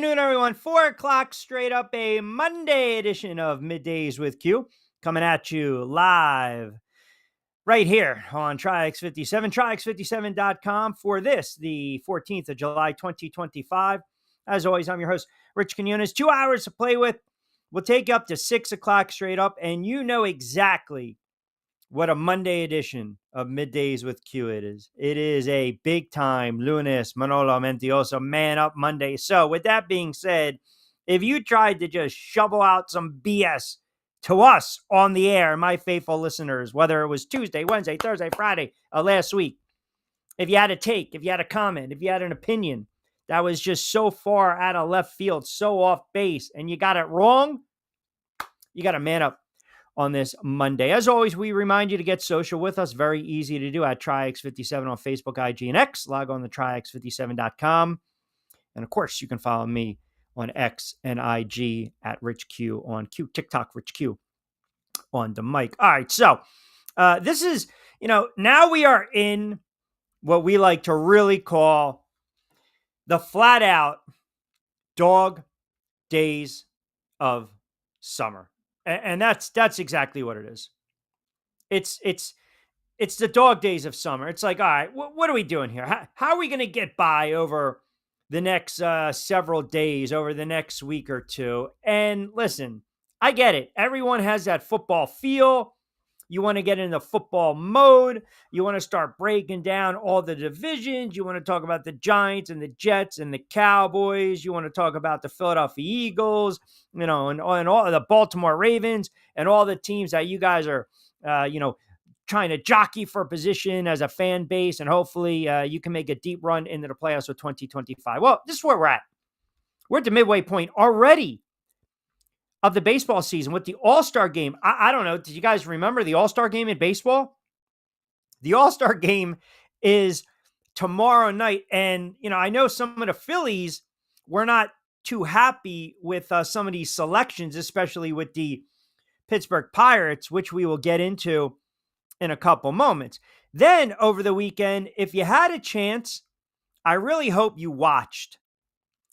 afternoon, everyone. 4 o'clock straight up, a Monday edition of Middays with Q, coming at you live right here on TriX57, TriX57.com for this, the 14th of July, 2025. As always, I'm your host, Rich Quiñones. 2 hours to play with. We'll take you up to 6 o'clock straight up, and you know exactly what a Monday edition of Middays with Q it is. It is a big time Lunes Manolo Mentiroso Man Up Monday. So with that being said, if you tried to just shovel out some BS to us on the air, my faithful listeners, whether it was Tuesday, Wednesday, Thursday, Friday, last week, if you had a take, if you had a comment, if you had an opinion that was just so far out of left field, so off base, and you got it wrong, you got to man up on this Monday. As always, we remind you to get social with us. Very easy to do at TriX57 on Facebook, IG, and X. Log on to TriX57.com. And of course, you can follow me on X and IG at RichQ on Q, TikTok RichQ on the mic. All right, so this is, now we are in what we like to really call the flat out dog days of summer. And that's exactly what it is. It's the dog days of summer. It's like, all right, what are we doing here? How are we going to get by over the next several days, over the next week or two? And listen, I get it. Everyone has that football feel. You want to get into football mode. You want to start breaking down all the divisions. You want to talk about the Giants and the Jets and the Cowboys. You want to talk about the Philadelphia Eagles, and all the Baltimore Ravens and all the teams that you guys are, trying to jockey for position as a fan base. And hopefully you can make a deep run into the playoffs of 2025. Well, this is where we're at. We're at the midway point already of the baseball season with the All-Star game. I don't know. Did you guys remember the All-Star game in baseball? The All-Star game is tomorrow night. And, I know some of the Phillies were not too happy with some of these selections, especially with the Pittsburgh Pirates, which we will get into in a couple moments. Then over the weekend, if you had a chance, I really hope you watched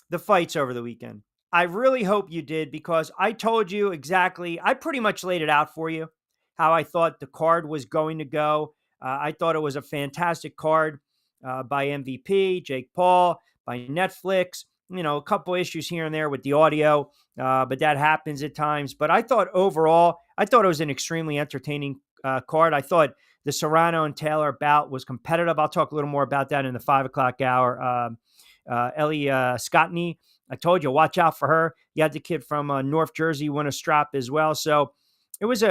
the fights over the weekend. I really hope you did, because I told you exactly, I pretty much laid it out for you, how I thought the card was going to go. I thought it was a fantastic card by MVP, Jake Paul, by Netflix, a couple issues here and there with the audio, but that happens at times. But I thought overall, it was an extremely entertaining card. I thought the Serrano and Taylor bout was competitive. I'll talk a little more about that in the 5 o'clock hour. Ellie Scottney, I told you, watch out for her. You had the kid from North Jersey win a strap as well. So it was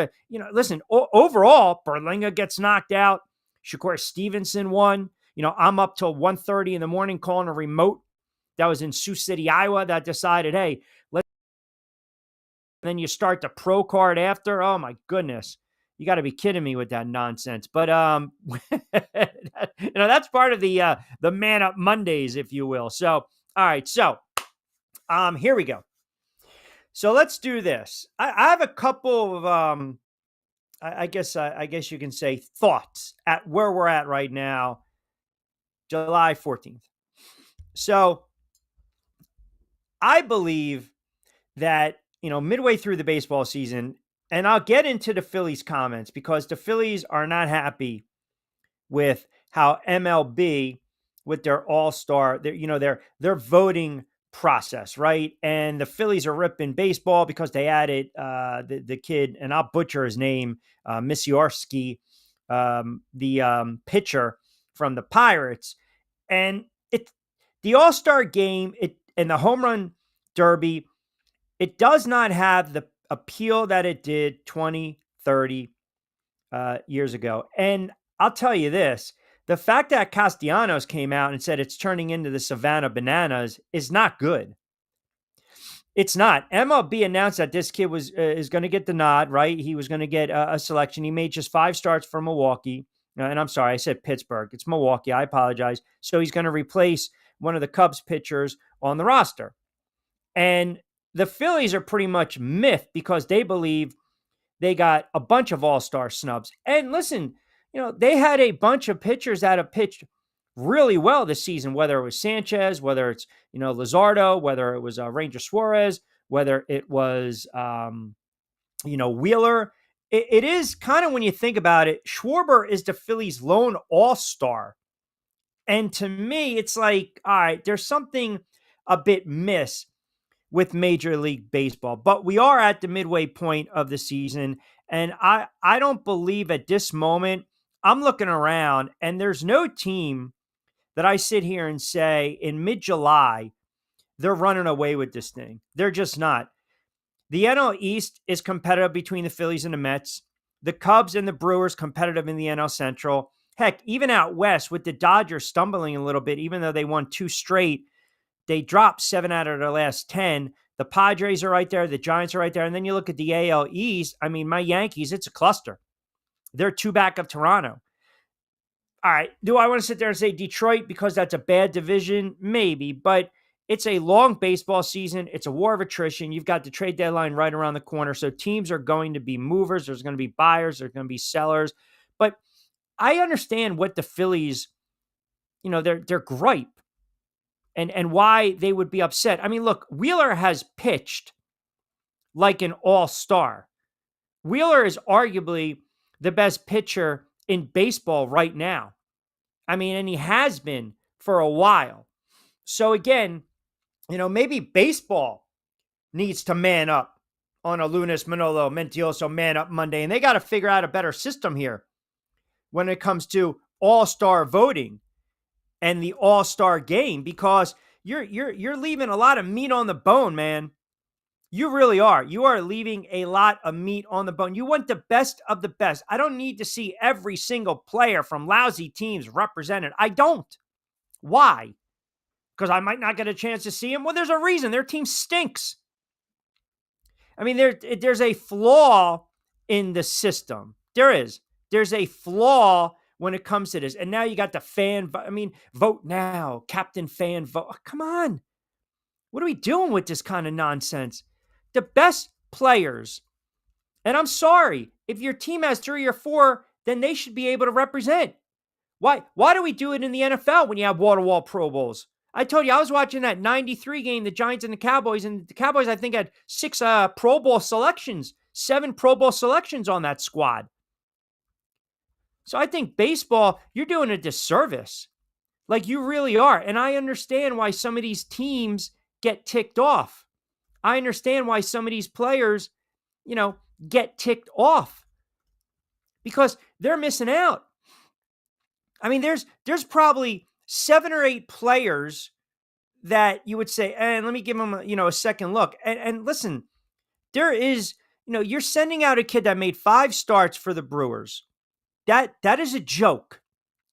listen, overall, Berlinga gets knocked out. Shakur Stevenson won. I'm up till 1:30 in the morning calling a remote that was in Sioux City, Iowa, that decided, hey, then you start the pro card after. Oh my goodness. You got to be kidding me with that nonsense. But, that's part of the Man Up Mondays, if you will. So, all right. So, here we go. So let's do this. I have a couple of, I guess you can say, thoughts at where we're at right now, July 14th. So I believe that, midway through the baseball season, and I'll get into the Phillies comments, because the Phillies are not happy with how MLB, with their all-star, their voting process, right? And the Phillies are ripping baseball because they added the kid, and I'll butcher his name, Misiorski, the pitcher from the Pirates. And the All-Star game, and the home run derby, it does not have the appeal that it did 20, 30 years ago. And I'll tell you this, the fact that Castellanos came out and said it's turning into the Savannah Bananas is not good. It's not. MLB announced that this kid is going to get the nod, right? He was going to get a selection. He made just 5 starts for Milwaukee. And I'm sorry, I said Pittsburgh. It's Milwaukee. I apologize. So he's going to replace one of the Cubs pitchers on the roster. And the Phillies are pretty much miffed because they believe they got a bunch of all-star snubs. And listen, they had a bunch of pitchers that have pitched really well this season, whether it was Sanchez, whether it's, Luzardo, whether it was Ranger Suarez, whether it was, Wheeler. It is kind of, when you think about it, Schwarber is the Phillies' lone all-star. And to me, it's like, all right, there's something a bit miss with Major League Baseball. But we are at the midway point of the season. And I don't believe at this moment, I'm looking around and there's no team that I sit here and say in mid-July, they're running away with this thing. They're just not. The NL East is competitive between the Phillies and the Mets. The Cubs and the Brewers competitive in the NL Central. Heck, even out west with the Dodgers stumbling a little bit, even though they won 2 straight, they dropped 7 out of their last 10. The Padres are right there. The Giants are right there. And then you look at the AL East. I mean, my Yankees, it's a cluster. They're 2 back of Toronto. All right. Do I want to sit there and say Detroit because that's a bad division? Maybe, but it's a long baseball season. It's a war of attrition. You've got the trade deadline right around the corner. So teams are going to be movers. There's going to be buyers. There's going to be sellers. But I understand what the Phillies, their gripe and why they would be upset. I mean, look, Wheeler has pitched like an all-star. Wheeler is arguably the best pitcher in baseball right now. I mean, and he has been for a while. So again, maybe baseball needs to man up on a Lunes, Manolo, Mentiroso Man Up Monday, and they got to figure out a better system here when it comes to all-star voting and the all-star game, because you're leaving a lot of meat on the bone, man. You really are. You are leaving a lot of meat on the bone. You want the best of the best. I don't need to see every single player from lousy teams represented. I don't. Why? Because I might not get a chance to see him. Well, there's a reason. Their team stinks. I mean, there's a flaw in the system. There is. There's a flaw when it comes to this. And now you got the fan. Vote now. Captain fan vote. Oh, come on. What are we doing with this kind of nonsense? The best players, and I'm sorry, if your team has 3 or 4, then they should be able to represent. Why do we do it in the NFL when you have wall-to-wall Pro Bowls? I told you, I was watching that 93 game, the Giants and the Cowboys, I think, had 6 Pro Bowl selections, 7 Pro Bowl selections on that squad. So I think baseball, you're doing a disservice. Like, you really are. And I understand why some of these teams get ticked off. I understand why some of these players, get ticked off because they're missing out. I mean, there's probably 7 or 8 players that you would say, and let me give them, a second look. And listen, there is, you're sending out a kid that made 5 starts for the Brewers. That is a joke.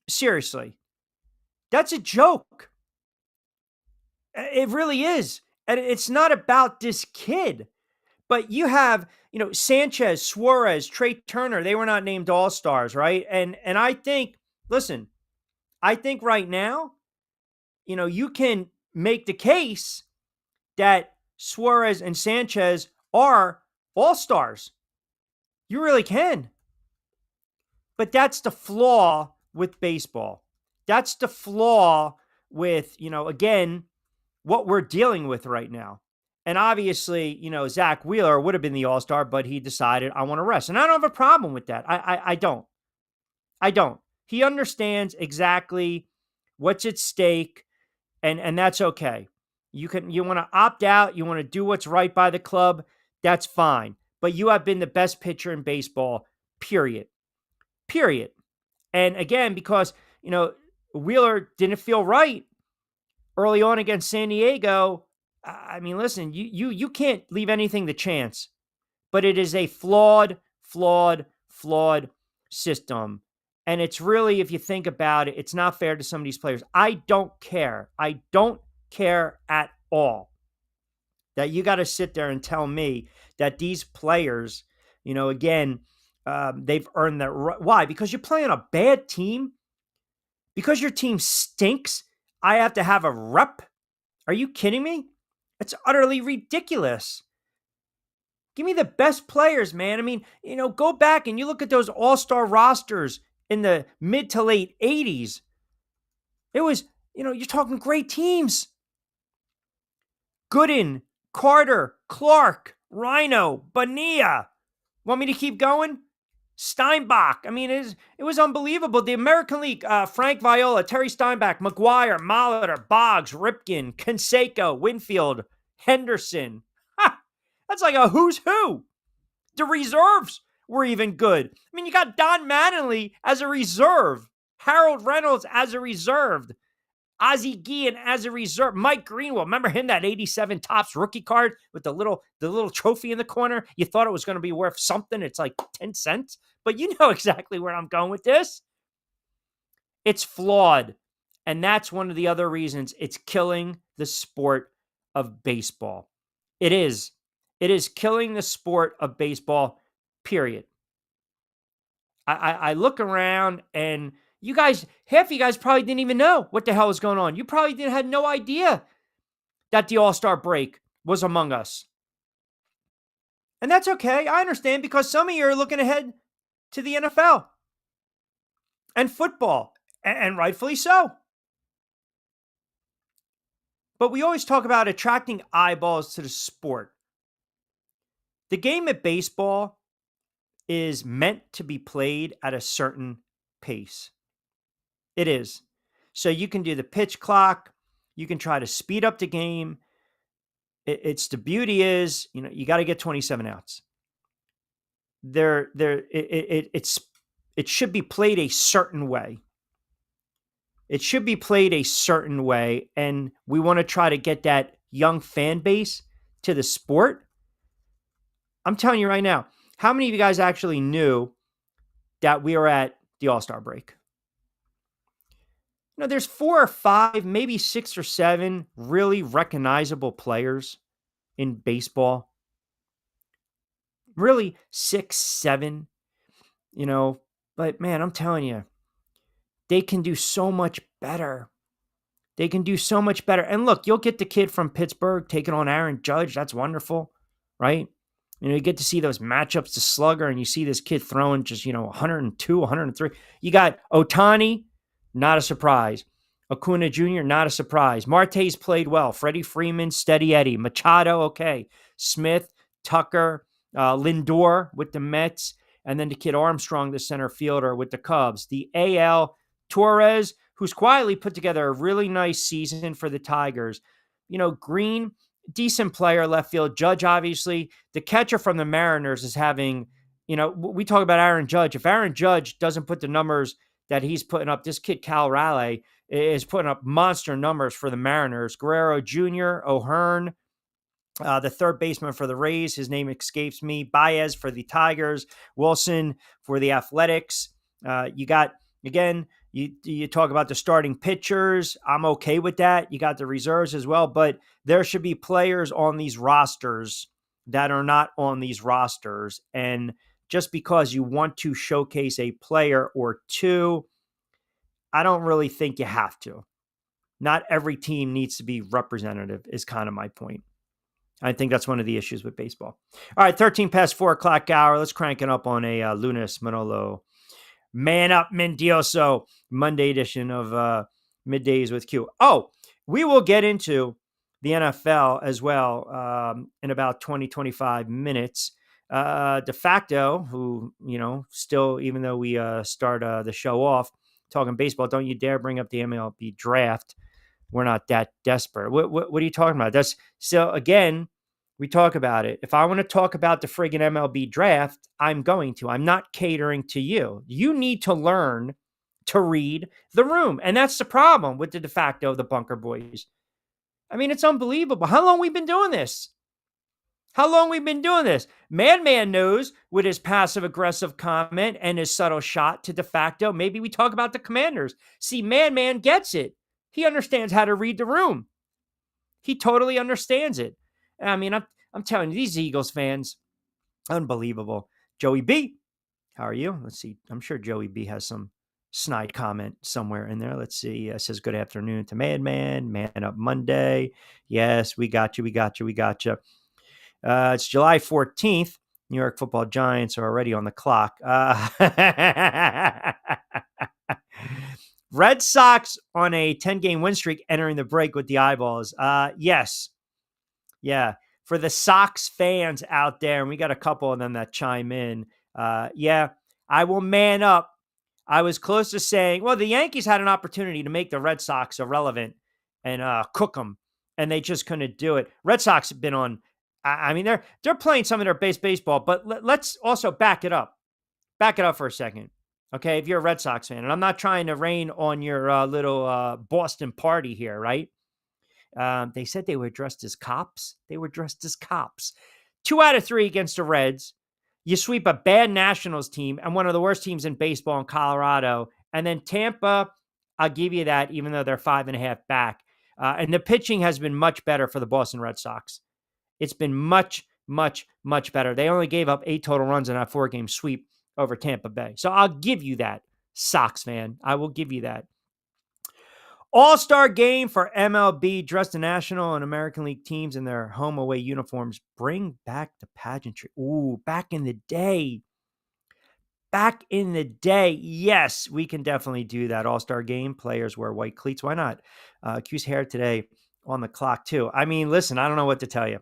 Seriously. That's a joke. It really is. And it's not about this kid. But you have, Sanchez, Suarez, Trey Turner. They were not named all-stars, right? And I think, listen, I think right now, you can make the case that Suarez and Sanchez are all-stars. You really can. But that's the flaw with baseball. That's the flaw with, again, what we're dealing with right now. And obviously, Zach Wheeler would have been the all-star, but he decided, I want to rest. And I don't have a problem with that. I don't. I don't. He understands exactly what's at stake, and that's okay. You want to opt out, you want to do what's right by the club, that's fine. But you have been the best pitcher in baseball, period. Period. And again, because, Wheeler didn't feel right early on against San Diego. I mean, listen, you can't leave anything to chance, but it is a flawed system. And it's really, if you think about it, it's not fair to some of these players. I don't care. I don't care at all that you got to sit there and tell me that these players, again, they've earned that. Why? Because you're playing a bad team? Because your team stinks? I have to have a rep? Are you kidding me? It's utterly ridiculous. Give me the best players, man. I mean, go back and you look at those all-star rosters in the mid to late 80s. It was, you're talking great teams. Gooden, Carter, Clark, Rhino, Bonilla. Want me to keep going? Steinbach. I mean, it was unbelievable. The American League, Frank Viola, Terry Steinbach, McGuire, Molitor, Boggs, Ripken, Canseco, Winfield, Henderson. Ha! That's like a who's who. The reserves were even good. I mean, you got Don Mattingly as a reserve, Harold Reynolds as a reserve, Ozzie Guillen as a reserve. Mike Greenwell, remember him, that 87 Topps rookie card with the little trophy in the corner? You thought it was going to be worth something. It's like 10 cents. But you know exactly where I'm going with this. It's flawed. And that's one of the other reasons it's killing the sport of baseball. It is. It is killing the sport of baseball, period. I look around and half of you guys probably didn't even know what the hell was going on. You probably had no idea that the All-Star break was among us. And that's okay. I understand, because some of you are looking ahead to the NFL and football, and rightfully so. But we always talk about attracting eyeballs to the sport. The game of baseball is meant to be played at a certain pace. It is. So you can do the pitch clock. You can try to speed up the game. It's the beauty is, you got to get 27 outs. It should be played a certain way. It should be played a certain way, and we want to try to get that young fan base to the sport. I'm telling you right now, how many of you guys actually knew that we were at the All-Star break? There's 4 or 5, maybe 6 or 7 really recognizable players in baseball. Really 6, 7, but man, I'm telling you, they can do so much better. They can do so much better. And look, you'll get the kid from Pittsburgh taking on Aaron Judge. That's wonderful, right? You get to see those matchups to Slugger, and you see this kid throwing just, 102, 103. You got Ohtani, not a surprise. Acuna Jr., not a surprise. Marte's played well. Freddie Freeman, steady Eddie. Machado, okay. Smith, Tucker, Lindor with the Mets, and then the kid Armstrong, the center fielder with the Cubs. The AL, Torres, who's quietly put together a really nice season for the Tigers. Green, decent player, left field. Judge, obviously. The catcher from the Mariners is having, we talk about Aaron Judge. If Aaron Judge doesn't put the numbers that he's putting up, this kid Cal Raleigh is putting up monster numbers for the Mariners. Guerrero Jr., O'Hearn, the third baseman for the Rays, his name escapes me. Baez for the Tigers. Wilson for the Athletics. You got, again, you talk about the starting pitchers. I'm okay with that. You got the reserves as well, but there should be players on these rosters that are not on these rosters. And just because you want to showcase a player or two, I don't really think you have to. Not every team needs to be representative is kind of my point. I think that's one of the issues with baseball. All right, 13 past 4 o'clock hour. Let's crank it up on a Lunes Manolo. Man up, Mendioso. Monday edition of Middays with Q. Oh, we will get into the NFL as well in about 20, 25 minutes. De facto, who, still, even though we start the show off talking baseball, don't you dare bring up the MLB draft. We're not that desperate. What are you talking about? That's so, again, we talk about it. If I want to talk about the friggin' MLB draft, I'm going to. I'm not catering to you. You need to learn to read the room. And that's the problem with the de facto, the Bunker Boys. I mean, it's unbelievable. How long we been doing this? Madman knows with his passive-aggressive comment and his subtle shot to de facto. Maybe we talk about the Commanders. See, Madman gets it. He understands how to read the room. He totally understands it. I mean, I'm telling you, these Eagles fans, unbelievable. Joey B, how are you? Let's see. I'm sure Joey B has some snide comment somewhere in there. Let's see. It says, good afternoon to Madman. Man Up Monday. Yes, we got you. It's July 14th. New York Football Giants are already on the clock. Red Sox on a 10-game win streak entering the break with the eyeballs. Yes. Yeah. For the Sox fans out there, and we got a couple of them that chime in. Yeah, I will man up. I was close to saying, well, the Yankees had an opportunity to make the Red Sox irrelevant and cook them, and they just couldn't do it. Red Sox have been on. I mean, they're playing some of their base baseball, but let's also back it up. Back it up for a second. Okay, if you're a Red Sox fan, and I'm not trying to rain on your little Boston party here, right? They said they were dressed as cops. They were dressed as cops. 2 out of 3 against the Reds. You sweep a bad Nationals team and one of the worst teams in baseball in Colorado. And then Tampa, I'll give you that, even though they're 5.5 back. And the pitching has been much better for the Boston Red Sox. It's been much, much, much better. They only gave up 8 total runs in that 4-game sweep over Tampa Bay. So I'll give you that, Sox fan. I will give you that. All-Star game for MLB. Dress the National and American League teams in their home away uniforms. Bring back the pageantry. Ooh, back in the day. Back in the day. Yes, we can definitely do that. All-Star game. Players wear white cleats. Why not? Q's hair today on the clock, too. I mean, listen, I don't know what to tell you.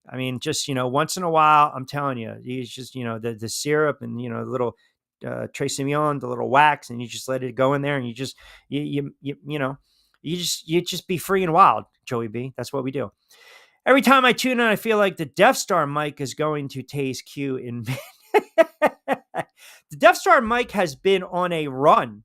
I mean, just, once in a while, I'm telling you, he's just, the syrup and, the little Trace Simeon, the little wax, and you just let it go in there, and you just you just be free and wild, Joey B. That's what we do. Every time I tune in, I feel like the Death Star mic is going to tase Q in. The Death Star mic has been on a run,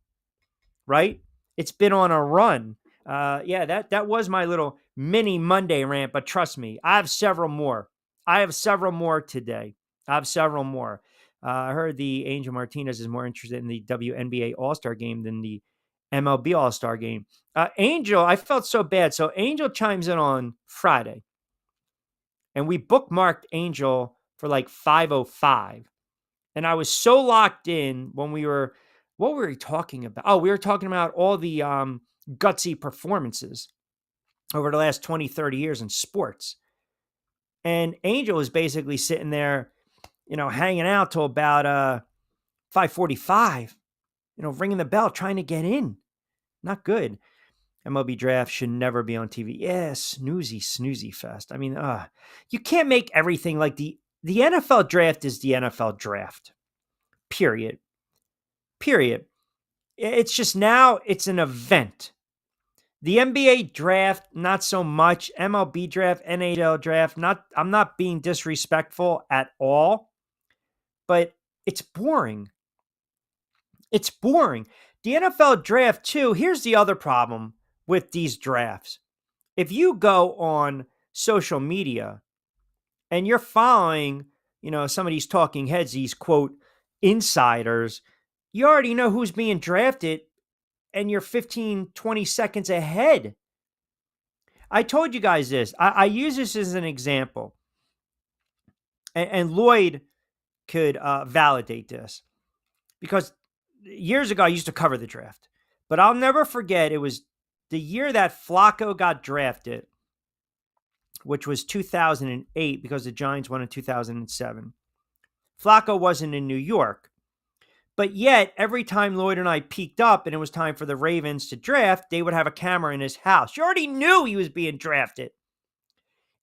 right? It's been on a run. Yeah, that was my little mini Monday rant, but trust me, I have several more. Today. I have several more. I heard the Angel Martinez is more interested in the WNBA All-Star game than the MLB All-Star game. Angel, I felt so bad. So Angel chimes in on Friday, and we bookmarked Angel for like 5:05. And I was so locked in when what were we talking about? Oh, we were talking about all the gutsy performances over the last 20, 30 years in sports. And Angel was basically sitting there, hanging out till about 5:45, ringing the bell, trying to get in. Not good. MLB draft should never be on TV. Yeah, snoozy fest. I mean, you can't make everything like the NFL draft is the NFL draft. Period. It's just now it's an event. The NBA draft, not so much. MLB draft, NHL draft, I'm not being disrespectful at all, but it's boring. It's boring. The NFL draft, too, here's the other problem with these drafts. If you go on social media and you're following, some of these talking heads, these quote insiders, you already know who's being drafted and you're 15, 20 seconds ahead. I told you guys this. I use this as an example. And Lloyd could validate this. Because years ago, I used to cover the draft. But I'll never forget, it was the year that Flacco got drafted, which was 2008 because the Giants won in 2007. Flacco wasn't in New York. But yet, every time Lloyd and I peeked up and it was time for the Ravens to draft, they would have a camera in his house. You already knew he was being drafted.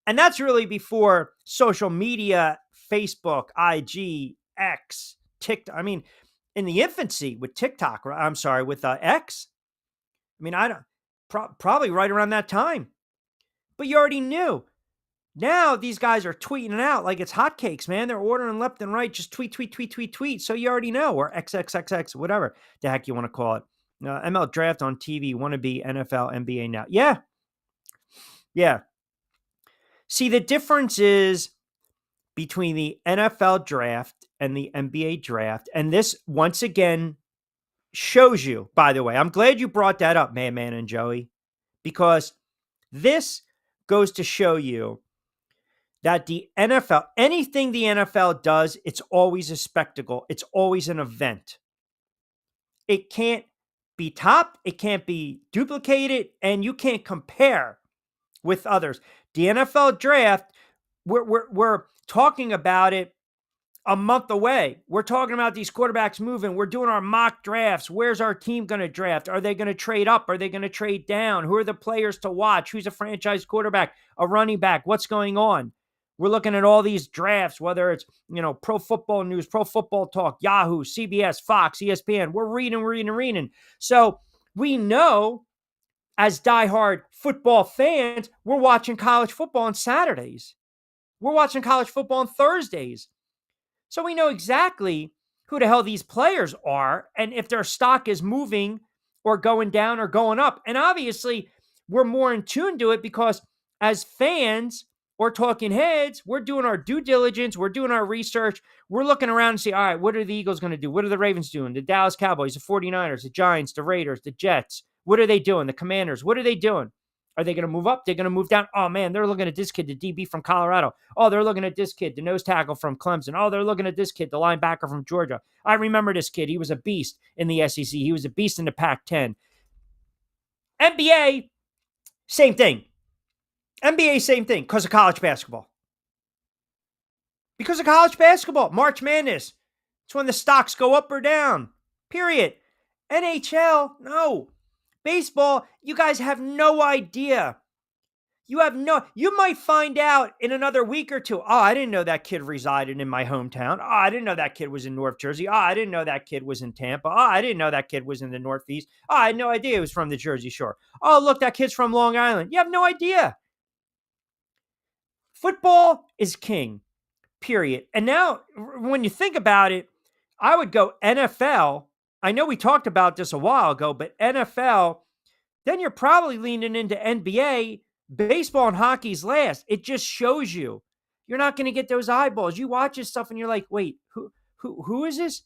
And that's really before social media, Facebook, IG, X, TikTok. I mean, in the infancy with TikTok, I'm sorry, with X. I mean, I don't probably right around that time. But you already knew. Now these guys are tweeting it out like it's hotcakes, man. They're ordering left and right, just tweet. So you already know, or XXXX, whatever the heck you want to call it. ML draft on TV, wannabe NFL, NBA now. Yeah. See, the difference is between the NFL draft and the NBA draft. And this, once again, shows you, by the way, I'm glad you brought that up, Man and Joey, because this goes to show you that the NFL, anything the NFL does, it's always a spectacle. It's always an event. It can't be topped. It can't be duplicated. And you can't compare with others. The NFL draft, we're talking about it a month away. We're talking about these quarterbacks moving. We're doing our mock drafts. Where's our team going to draft? Are they going to trade up? Are they going to trade down? Who are the players to watch? Who's a franchise quarterback, a running back? What's going on? We're looking at all these drafts, whether it's, Pro Football News, Pro Football Talk, Yahoo, CBS, Fox, ESPN. We're reading. So we know as diehard football fans, we're watching college football on Saturdays. We're watching college football on Thursdays. So we know exactly who the hell these players are and if their stock is moving or going down or going up. And obviously, we're more in tune to it because as fans or talking heads, we're doing our due diligence, we're doing our research, we're looking around and see, all right, what are the Eagles going to do? What are the Ravens doing? The Dallas Cowboys, the 49ers, the Giants, the Raiders, the Jets. What are they doing? The Commanders, what are they doing? Are they going to move up? They're going to move down. Oh, man, they're looking at this kid, the DB from Colorado. Oh, they're looking at this kid, the nose tackle from Clemson. Oh, they're looking at this kid, the linebacker from Georgia. I remember this kid. He was a beast in the SEC. He was a beast in the Pac-10. NBA, same thing. NBA, same thing because of college basketball. Because of college basketball. March Madness. It's when the stocks go up or down. Period. NHL, no. Baseball, you guys have no idea. You might find out in another week or two. Oh, I didn't know that kid resided in my hometown. Oh, I didn't know that kid was in North Jersey. Oh, I didn't know that kid was in Tampa. Oh, I didn't know that kid was in the Northeast. Oh, I had no idea he was from the Jersey Shore. Oh, look, that kid's from Long Island. You have no idea. Football is king, period. And now, when you think about it, I would go NFL. I know we talked about this a while ago, but NFL, then you're probably leaning into NBA. Baseball and hockey's last. It just shows you you're not going to get those eyeballs. You watch this stuff and you're like, wait, who is this?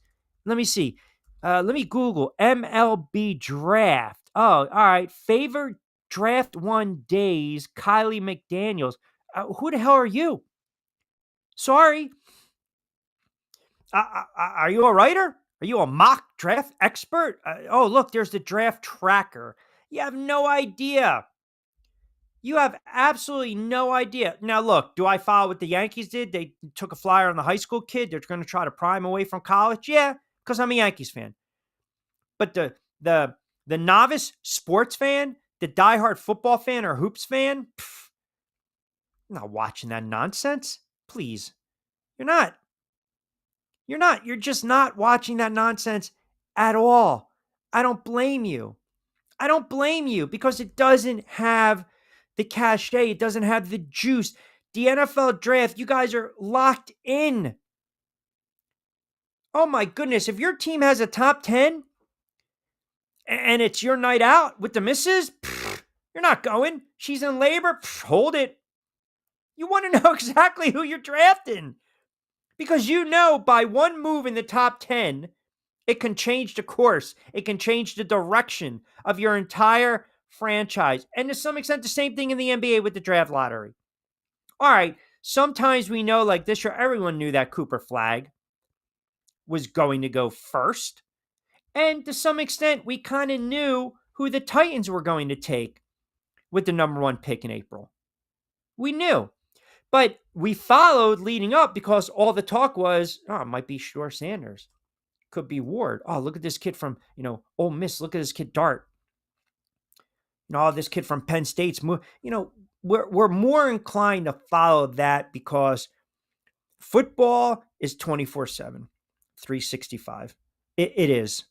Let me see. Let me Google MLB draft. Oh, all right. Favorite draft one days, Kylie McDaniels. Who the hell are you? Sorry. Are you a writer? Are you a mock draft expert? Oh, look, there's the draft tracker. You have no idea. You have absolutely no idea. Now, look, do I follow what the Yankees did? They took a flyer on the high school kid. They're going to try to pry him away from college. Yeah, because I'm a Yankees fan. But the novice sports fan, the diehard football fan or hoops fan, I'm not watching that nonsense. Please, you're not. You're not. You're just not watching that nonsense at all. I don't blame you. I don't blame you because it doesn't have the cachet. It doesn't have the juice. The NFL draft, you guys are locked in. Oh my goodness. If your team has a top 10 and it's your night out with the missus, you're not going. She's in labor. Hold it. You want to know exactly who you're drafting because you know by one move in the top 10, it can change the course. It can change the direction of your entire franchise. And to some extent, the same thing in the NBA with the draft lottery. All right, sometimes we know, like this year, everyone knew that Cooper Flag was going to go first. And to some extent, we kind of knew who the Titans were going to take with the number one pick in April. We knew. But we followed leading up because all the talk was, oh, it might be Shedeur Sanders. Could be Ward. Oh, look at this kid from, Ole Miss. Look at this kid Dart. This kid from Penn State's, we're more inclined to follow that because football is 24/7, 365. It is.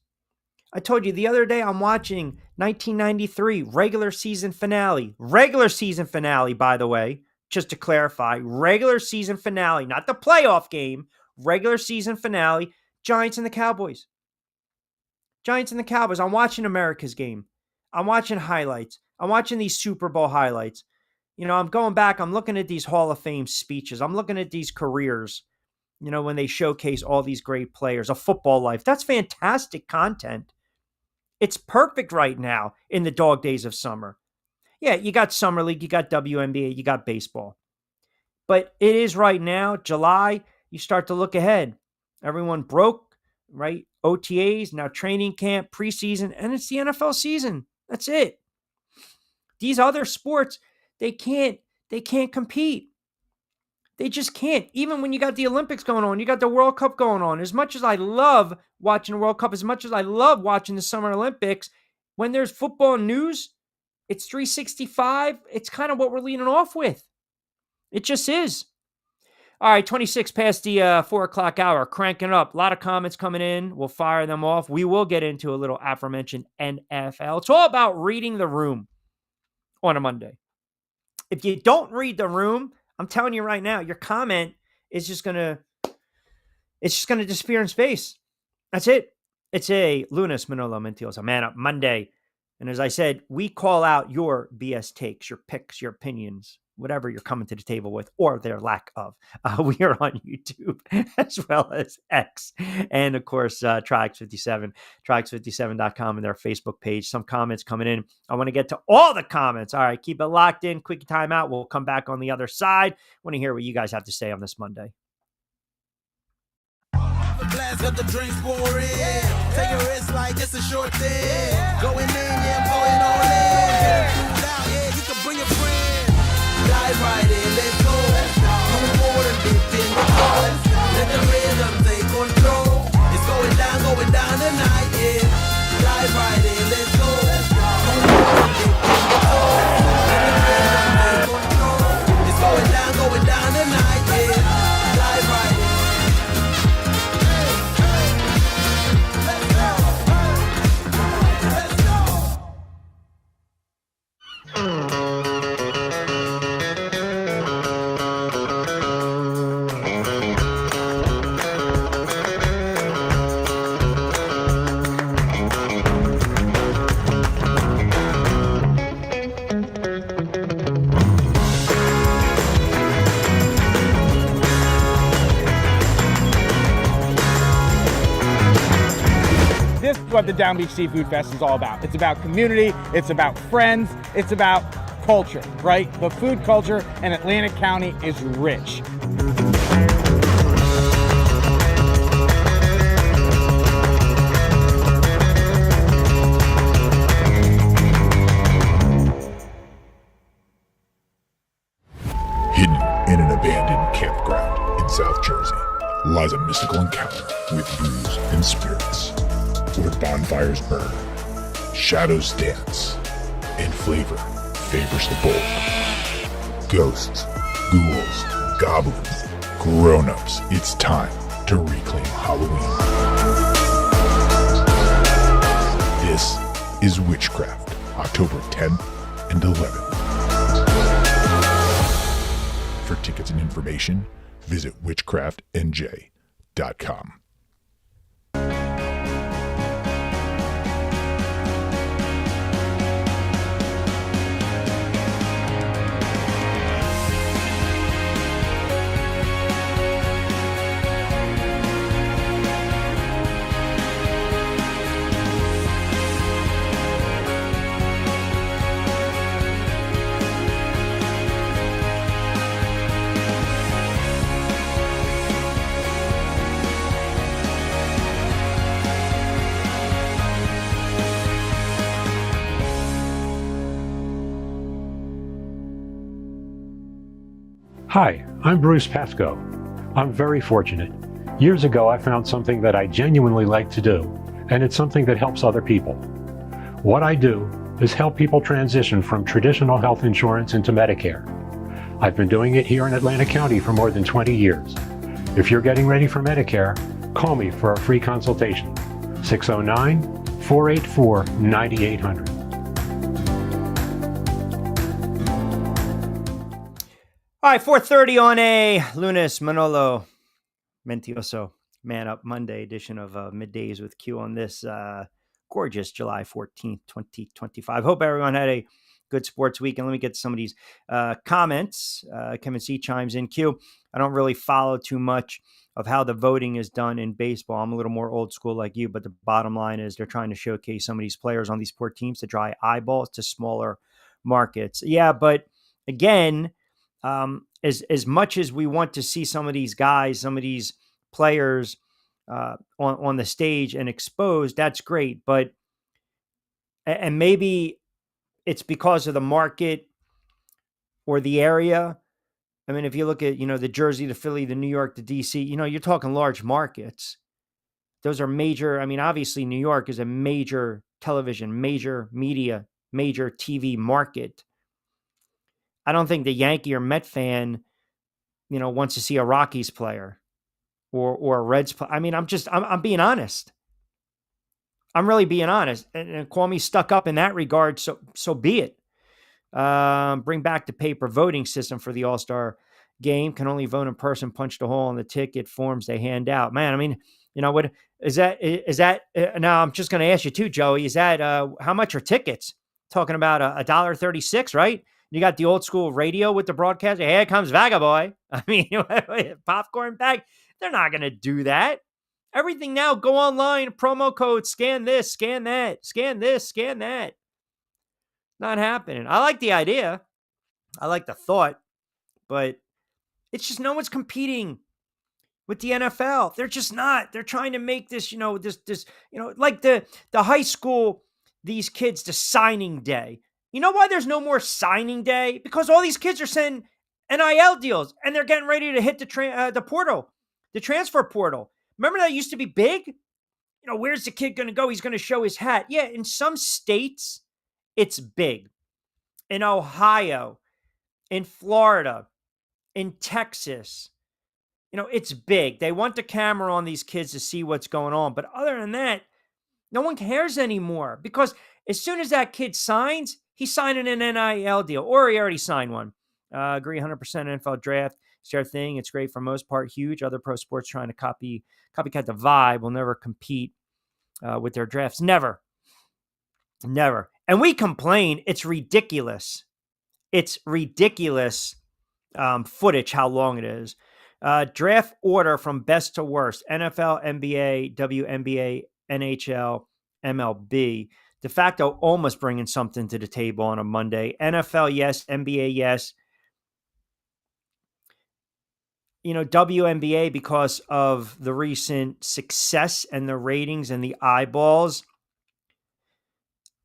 I told you the other day I'm watching 1993 regular season finale. Regular season finale, by the way, just to clarify, regular season finale, not the playoff game, regular season finale, Giants and the Cowboys. Giants and the Cowboys. I'm watching America's game. I'm watching highlights. I'm watching these Super Bowl highlights. I'm going back. I'm looking at these Hall of Fame speeches. I'm looking at these careers, when they showcase all these great players, a football life. That's fantastic content. It's perfect right now in the dog days of summer. Yeah, you got Summer League, you got WNBA, you got baseball. But it is right now, July, you start to look ahead. Everyone broke, right? OTAs, now training camp, preseason, and it's the NFL season. That's it. These other sports, they can't compete. They just can't. Even when you got the Olympics going on, you got the World Cup going on. As much as I love watching the World Cup, as much as I love watching the Summer Olympics, when there's football news, it's 365. It's kind of what we're leaning off with. It just is. All right, 26 past the 4 o'clock hour, cranking up. A lot of comments coming in. We'll fire them off. We will get into a little aforementioned NFL. It's all about reading the room on a Monday. If you don't read the room, I'm telling you right now, your comment is just gonna disappear in space. That's it. It's a Lunes Manolo Mentios, a Man Up Monday. And as I said, we call out your BS takes, your picks, your opinions, whatever you're coming to the table with, or their lack of. We are on YouTube as well as X. And of course, TriX57, TriX57.com and their Facebook page. Some comments coming in. I want to get to all the comments. All right, keep it locked in. Quick time out. We'll come back on the other side. I want to hear what you guys have to say on this Monday. Blast up the drinks pouring. Take a risk like it's a short thing. Going in, yeah, going all in. Get it cool out, yeah, you can bring a friend. Dive right in, let's go. Move forward and dip in the flow. Let the rhythm take control. It's going down tonight, yeah. Dive right in, let's go. Move forward and dip in the flow. Let the rhythm take control. It's going down tonight, yeah. Dive right in. This is what the Down Beach Seafood Fest is all about. It's about community, it's about friends, it's about culture, right? The food culture in Atlantic County is rich. Hidden in an abandoned campground in South Jersey lies a mystical encounter with booze and spirits, where bonfires burn, shadows dance, and flavor favors the bold. Ghosts, ghouls, goblins, grown-ups, it's time to reclaim Halloween. This is Witchcraft, October 10th and 11th. For tickets and information, visit witchcraftnj.com. Hi, I'm Bruce Pesco. I'm very fortunate. Years ago, I found something that I genuinely like to do, and it's something that helps other people. What I do is help people transition from traditional health insurance into Medicare. I've been doing it here in Atlantic County for more than 20 years. If you're getting ready for Medicare, call me for a free consultation. 609-484-9800. All right, 4:30 on a Lunes Manolo Mentiroso Man Up Monday edition of Middays with Q on this gorgeous July 14th, 2025. Hope everyone had a good sports weekend. Let me get some of these comments. Kevin C chimes in. Q, I don't really follow too much of how the voting is done in baseball. I'm a little more old school like you, but the bottom line is they're trying to showcase some of these players on these poor teams to draw eyeballs to smaller markets. Yeah, but again, as much as we want to see some of these guys, some of these players on the stage and exposed, that's great. But and maybe it's because of the market or the area, I mean, if you look at, the Jersey, the Philly, the New York, the DC, you're talking large markets. Those are major. I mean, obviously, New York is a major television, major media, major TV market. I don't think the Yankee or Met fan, wants to see a Rockies player or a Reds player. I mean, I'm being honest. I'm really being honest, and call me stuck up in that regard. So be it. Bring back the paper voting system for the All-Star game. Can only vote in person. Punch the hole in the ticket forms they hand out. Man, I mean, what is that? Is that now? I'm just going to ask you too, Joey. Is that how much are tickets? Talking about $1.36, right? You got the old school radio with the broadcaster. Here comes Vagaboy. I mean, popcorn bag. They're not going to do that. Everything now, go online, promo code, scan this, scan that, scan this, scan that. Not happening. I like the idea. I like the thought, but it's just no one's competing with the NFL. They're just not. They're trying to make this, like the high school, these kids, the signing day. You know why there's no more signing day? Because all these kids are sending NIL deals and they're getting ready to hit the portal, the transfer portal. Remember that used to be big? Where's the kid going to go? He's going to show his hat. Yeah, in some states, it's big. In Ohio, in Florida, in Texas, it's big. They want the camera on these kids to see what's going on. But other than that, no one cares anymore because as soon as that kid signs, he's signing an NIL deal or he already signed one. Agree 100% NFL draft. It's their thing. It's great for most part, huge. Other pro sports trying to copycat the vibe will never compete with their drafts. Never. And we complain. It's ridiculous. It's ridiculous footage, how long it is. Draft order from best to worst. NFL, NBA, WNBA, NHL, MLB. De facto almost bringing something to the table on a Monday. NFL, yes. NBA, yes. WNBA, because of the recent success and the ratings and the eyeballs.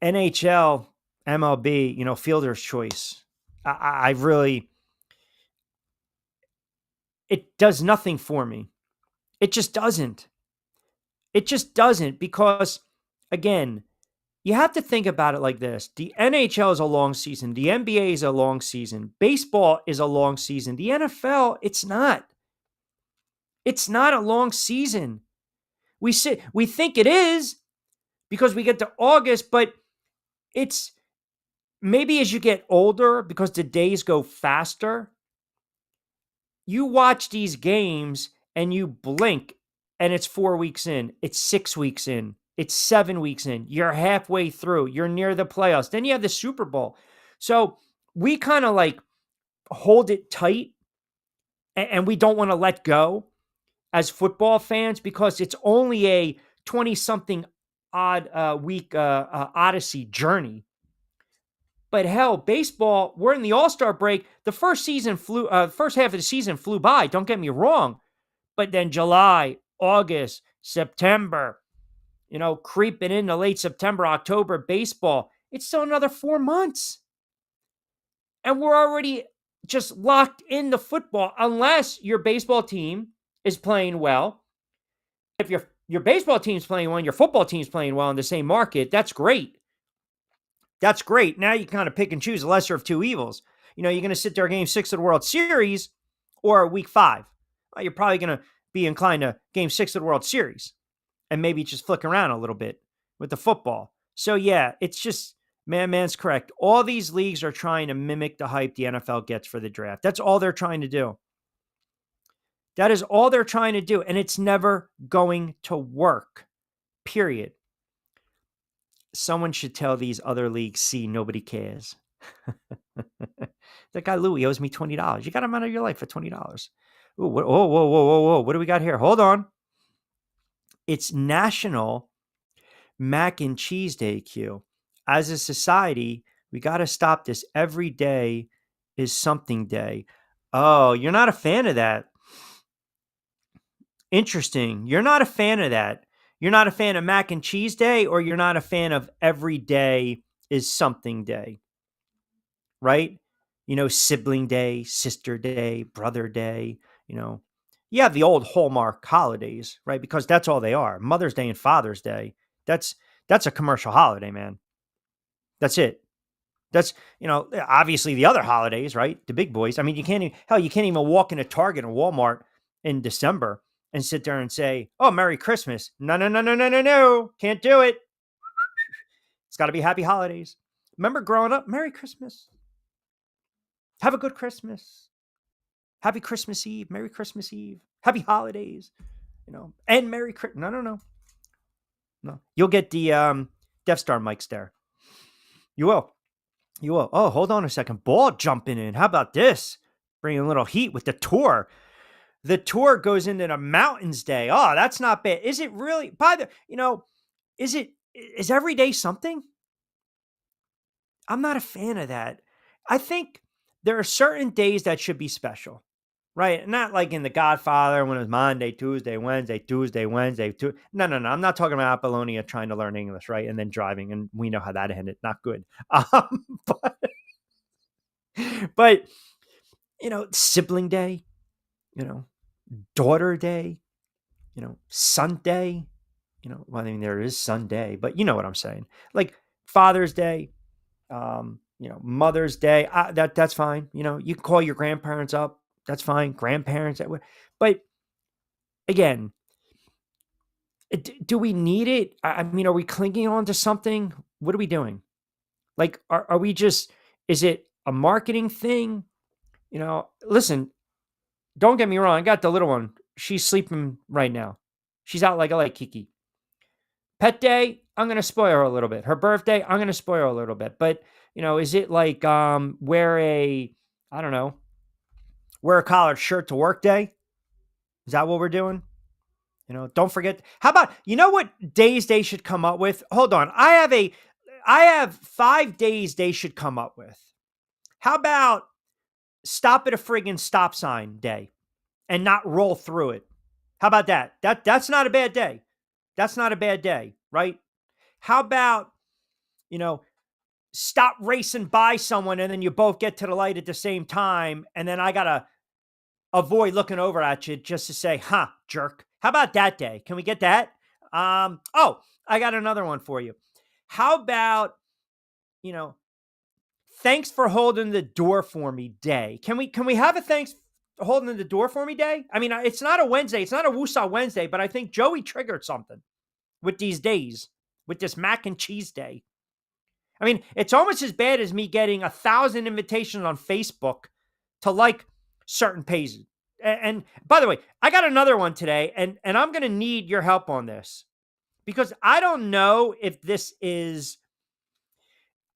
NHL, MLB, fielder's choice. I really, it does nothing for me. It just doesn't. It just doesn't because, again, you have to think about it like this. The NHL is a long season. The NBA is a long season. Baseball is a long season. The NFL, it's not. It's not a long season. We think it is because we get to August, but it's maybe as you get older, because the days go faster, you watch these games and you blink and it's 4 weeks in, it's 6 weeks in, it's 7 weeks in, you're halfway through, you're near the playoffs. Then you have the Super Bowl. So we kind of like hold it tight and we don't want to let go as football fans because it's only a 20-something odd week odyssey journey. But hell, baseball, we're in the All-Star break. The first half of the season flew by. Don't get me wrong. But then July, August, September, creeping into late September, October, baseball, it's still another 4 months. And we're already just locked into football unless your baseball team is playing well. If your baseball team's playing well and your football team's playing well in the same market, that's great. That's great. Now you kind of pick and choose the lesser of two evils. You're going to sit there game 6 of the World Series or week 5. Well, you're probably going to be inclined to game 6 of the World Series and maybe just flick around a little bit with the football. So yeah, it's just, man's correct. All these leagues are trying to mimic the hype the NFL gets for the draft. That's all they're trying to do. That is all they're trying to do. And it's never going to work. Period. Someone should tell these other leagues, see, nobody cares. That guy Louie owes me $20. You got him out of your life for $20. Ooh, whoa. What do we got here? Hold on. It's National Mac and Cheese Day, Q. As a society, we got to stop this. Every day is something day. Oh, you're not a fan of that. Interesting. You're not a fan of that. You're not a fan of Mac and Cheese Day, or you're not a fan of every day is something day, right? Sibling day, sister day, brother day, you have the old Hallmark holidays, right? Because that's all they are. Mother's Day and Father's Day. That's that's a commercial holiday, man. That's it. That's, obviously the other holidays, right? The big boys. I mean, you can't even walk into Target or Walmart in December and sit there and say, "Oh, Merry Christmas." No, no, no, no, no, no, no. Can't do it. It's got to be Happy Holidays. Remember growing up? Merry Christmas. Have a good Christmas. Happy Christmas Eve. Merry Christmas Eve. Happy Holidays. And Merry Christmas. No, no, no. No. You'll get the Death Star mics there. You will. You will. Oh, hold on a second. Ball jumping in. How about this? Bringing a little heat with the tour. The tour goes into the Mountains Day. Oh, that's not bad. Is it really? Is every day something? I'm not a fan of that. I think there are certain days that should be special, right? Not like in The Godfather when it was Monday, Tuesday, Wednesday, Tuesday, Wednesday. No, no, no. I'm not talking about Apollonia trying to learn English, right? And then driving, and we know how that ended. Not good. But, but sibling day, daughter day, Sunday, well, I mean, there is Sunday, but you know what I'm saying. Like Father's Day, Mother's Day, that's fine. You can call your grandparents up. That's fine. Grandparents. But again, do we need it? I mean, are we clinging on to something? What are we doing? Like, are we just, is it a marketing thing? Listen, don't get me wrong. I got the little one. She's sleeping right now. She's out like Kiki. Pet day, I'm going to spoil her a little bit. Her birthday, I'm going to spoil her a little bit. But, is it like wear a collared shirt to work day? Is that what we're doing? Don't forget. How about, what days they should come up with? Hold on. I have 5 days they should come up with. How about stop at a friggin' stop sign day and not roll through it? How about that? That's not a bad day. That's not a bad day, right? How about, stop racing by someone and then you both get to the light at the same time, and then I got to avoid looking over at you just to say, "Huh, jerk." How about that day? Can we get that? Oh, I got another one for you. How about, thanks for holding the door for me day? Can we have a thanks holding the door for me day? I mean, it's not a Wednesday. It's not a Woosah Wednesday, but I think Joey triggered something with these days, with this mac and cheese day. I mean, it's almost as bad as me getting 1,000 invitations on Facebook to like certain pages. And by the way, I got another one today, and I'm going to need your help on this, because I don't know if this is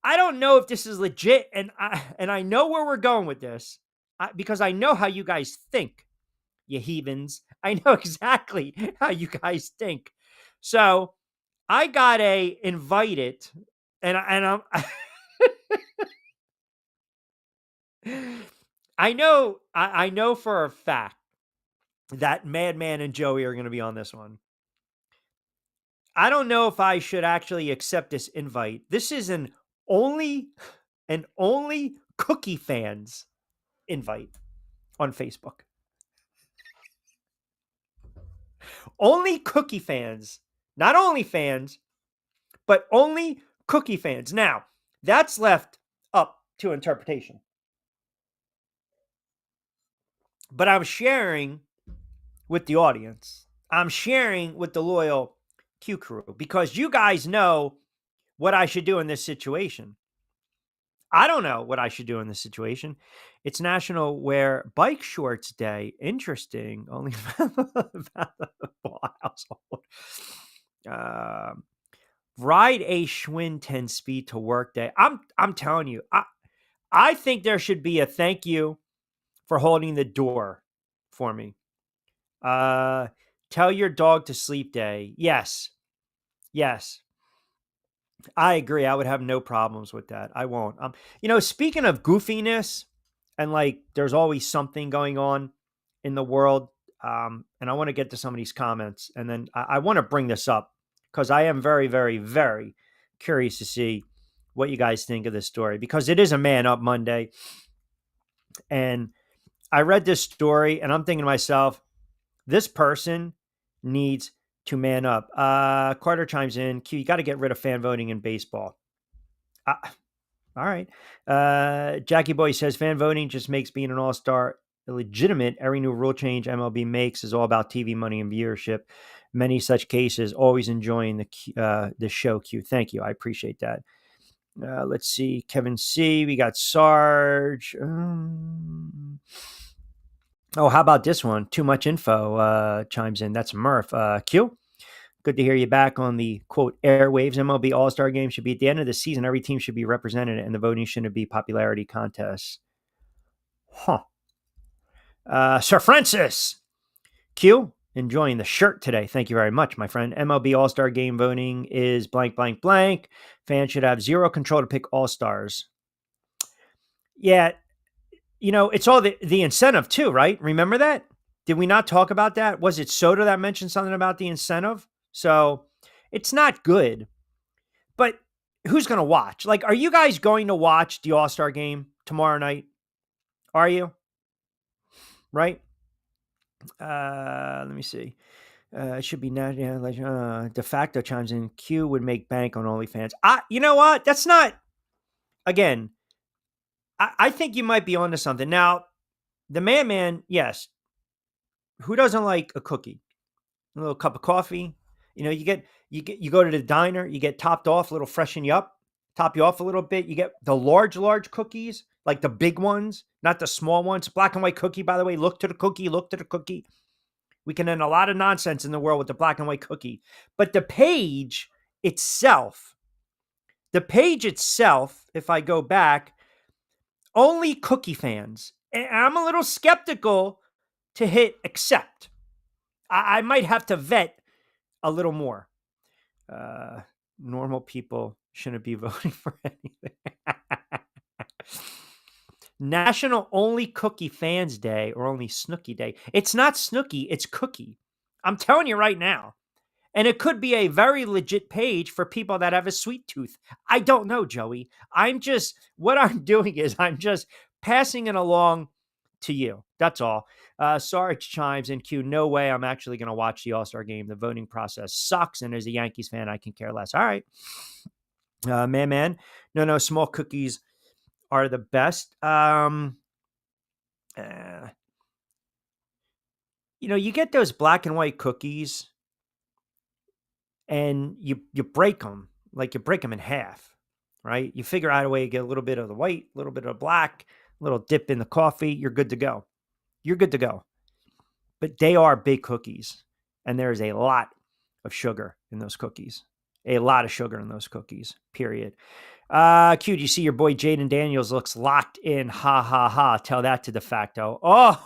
legit, and I know where we're going with this, because I know how you guys think, you heathens. I know exactly how you guys think. So I got invited, and I'm I know for a fact that Madman and Joey are going to be on this one. I don't know if I should actually accept this invite. This is an only Cookie fans invite on Facebook. Only Cookie fans, not only fans, but only Cookie fans. Now, that's left up to interpretation. But I'm sharing with the audience. I'm sharing with the loyal Q crew, because you guys know what I should do in this situation. I don't know what I should do in this situation. It's National Wear Bike Shorts Day. Interesting. Only valuable household. Ride a Schwinn 10 speed to work day. I'm telling you, I think there should be a thank you for holding the door for me. Tell your dog to sleep day. Yes. I agree. I would have no problems with that. I won't. Speaking of goofiness, and like there's always something going on in the world. And I want to get to some of these comments, and then I want to bring this up because I am very, very, very curious to see what you guys think of this story, because it is a Man Up Monday. And I read this story and I'm thinking to myself, this person needs to man up. Carter chimes in, Q, you got to get rid of fan voting in baseball. Uh, all right. Jackie Boy says fan voting just makes being an all-star illegitimate. Every new rule change MLB makes is all about TV money and viewership. Many such cases, always enjoying the show, Q. Thank you. I appreciate that. Let's see. Kevin C. We got Sarge. Oh, how about this one? Too much info chimes in. That's Murph. Q. Good to hear you back on the quote airwaves. MLB All-Star Game should be at the end of the season. Every team should be represented, and the voting shouldn't be popularity contests. Huh. Sir Francis. Q. Enjoying the shirt today. Thank you very much, my friend. MLB All-Star Game voting is blank, blank, blank. Fans should have zero control to pick All-Stars. Yeah, it's all the incentive too, right? Remember that? Did we not talk about that? Was it Soto that mentioned something about the incentive? So it's not good. But who's going to watch? Like, are you guys going to watch the All-Star Game tomorrow night? Are you? Right? Let me see. It should be not. De facto chimes in. Q would make bank on OnlyFans. You know what? That's not. Again, I think you might be onto something. Now, the man, yes. Who doesn't like a cookie? A little cup of coffee. You go to the diner. You get topped off, a little freshen you up, top you off a little bit. You get the large cookies, like the big ones, not the small ones. Black and white cookie, by the way. Look to the cookie. Look to the cookie. We can end a lot of nonsense in the world with the black and white cookie. But the page itself, if I go back, only cookie fans. And I'm a little skeptical to hit accept. I might have to vet a little more. Normal people shouldn't be voting for anything. National Only Cookie Fans Day or Only Snooki Day. It's not Snooki, it's Cookie. I'm telling you right now. And it could be a very legit page for people that have a sweet tooth. I don't know, Joey. What I'm doing is I'm just passing it along to you. That's all. Sarge chimes in, Q, no way I'm actually going to watch the All-Star Game. The voting process sucks, and as a Yankees fan, I can care less. All right. Man. No, small cookies are the best. You get those black and white cookies, and you break them, like you break them in half, right? You figure out a way to get a little bit of the white, a little bit of black, a little dip in the coffee. You're good to go. But they are big cookies, and there is a lot of sugar in those cookies. Period. Q, do you see your boy Jaden Daniels looks locked in? Ha, ha, ha. Tell that to De Facto. Oh,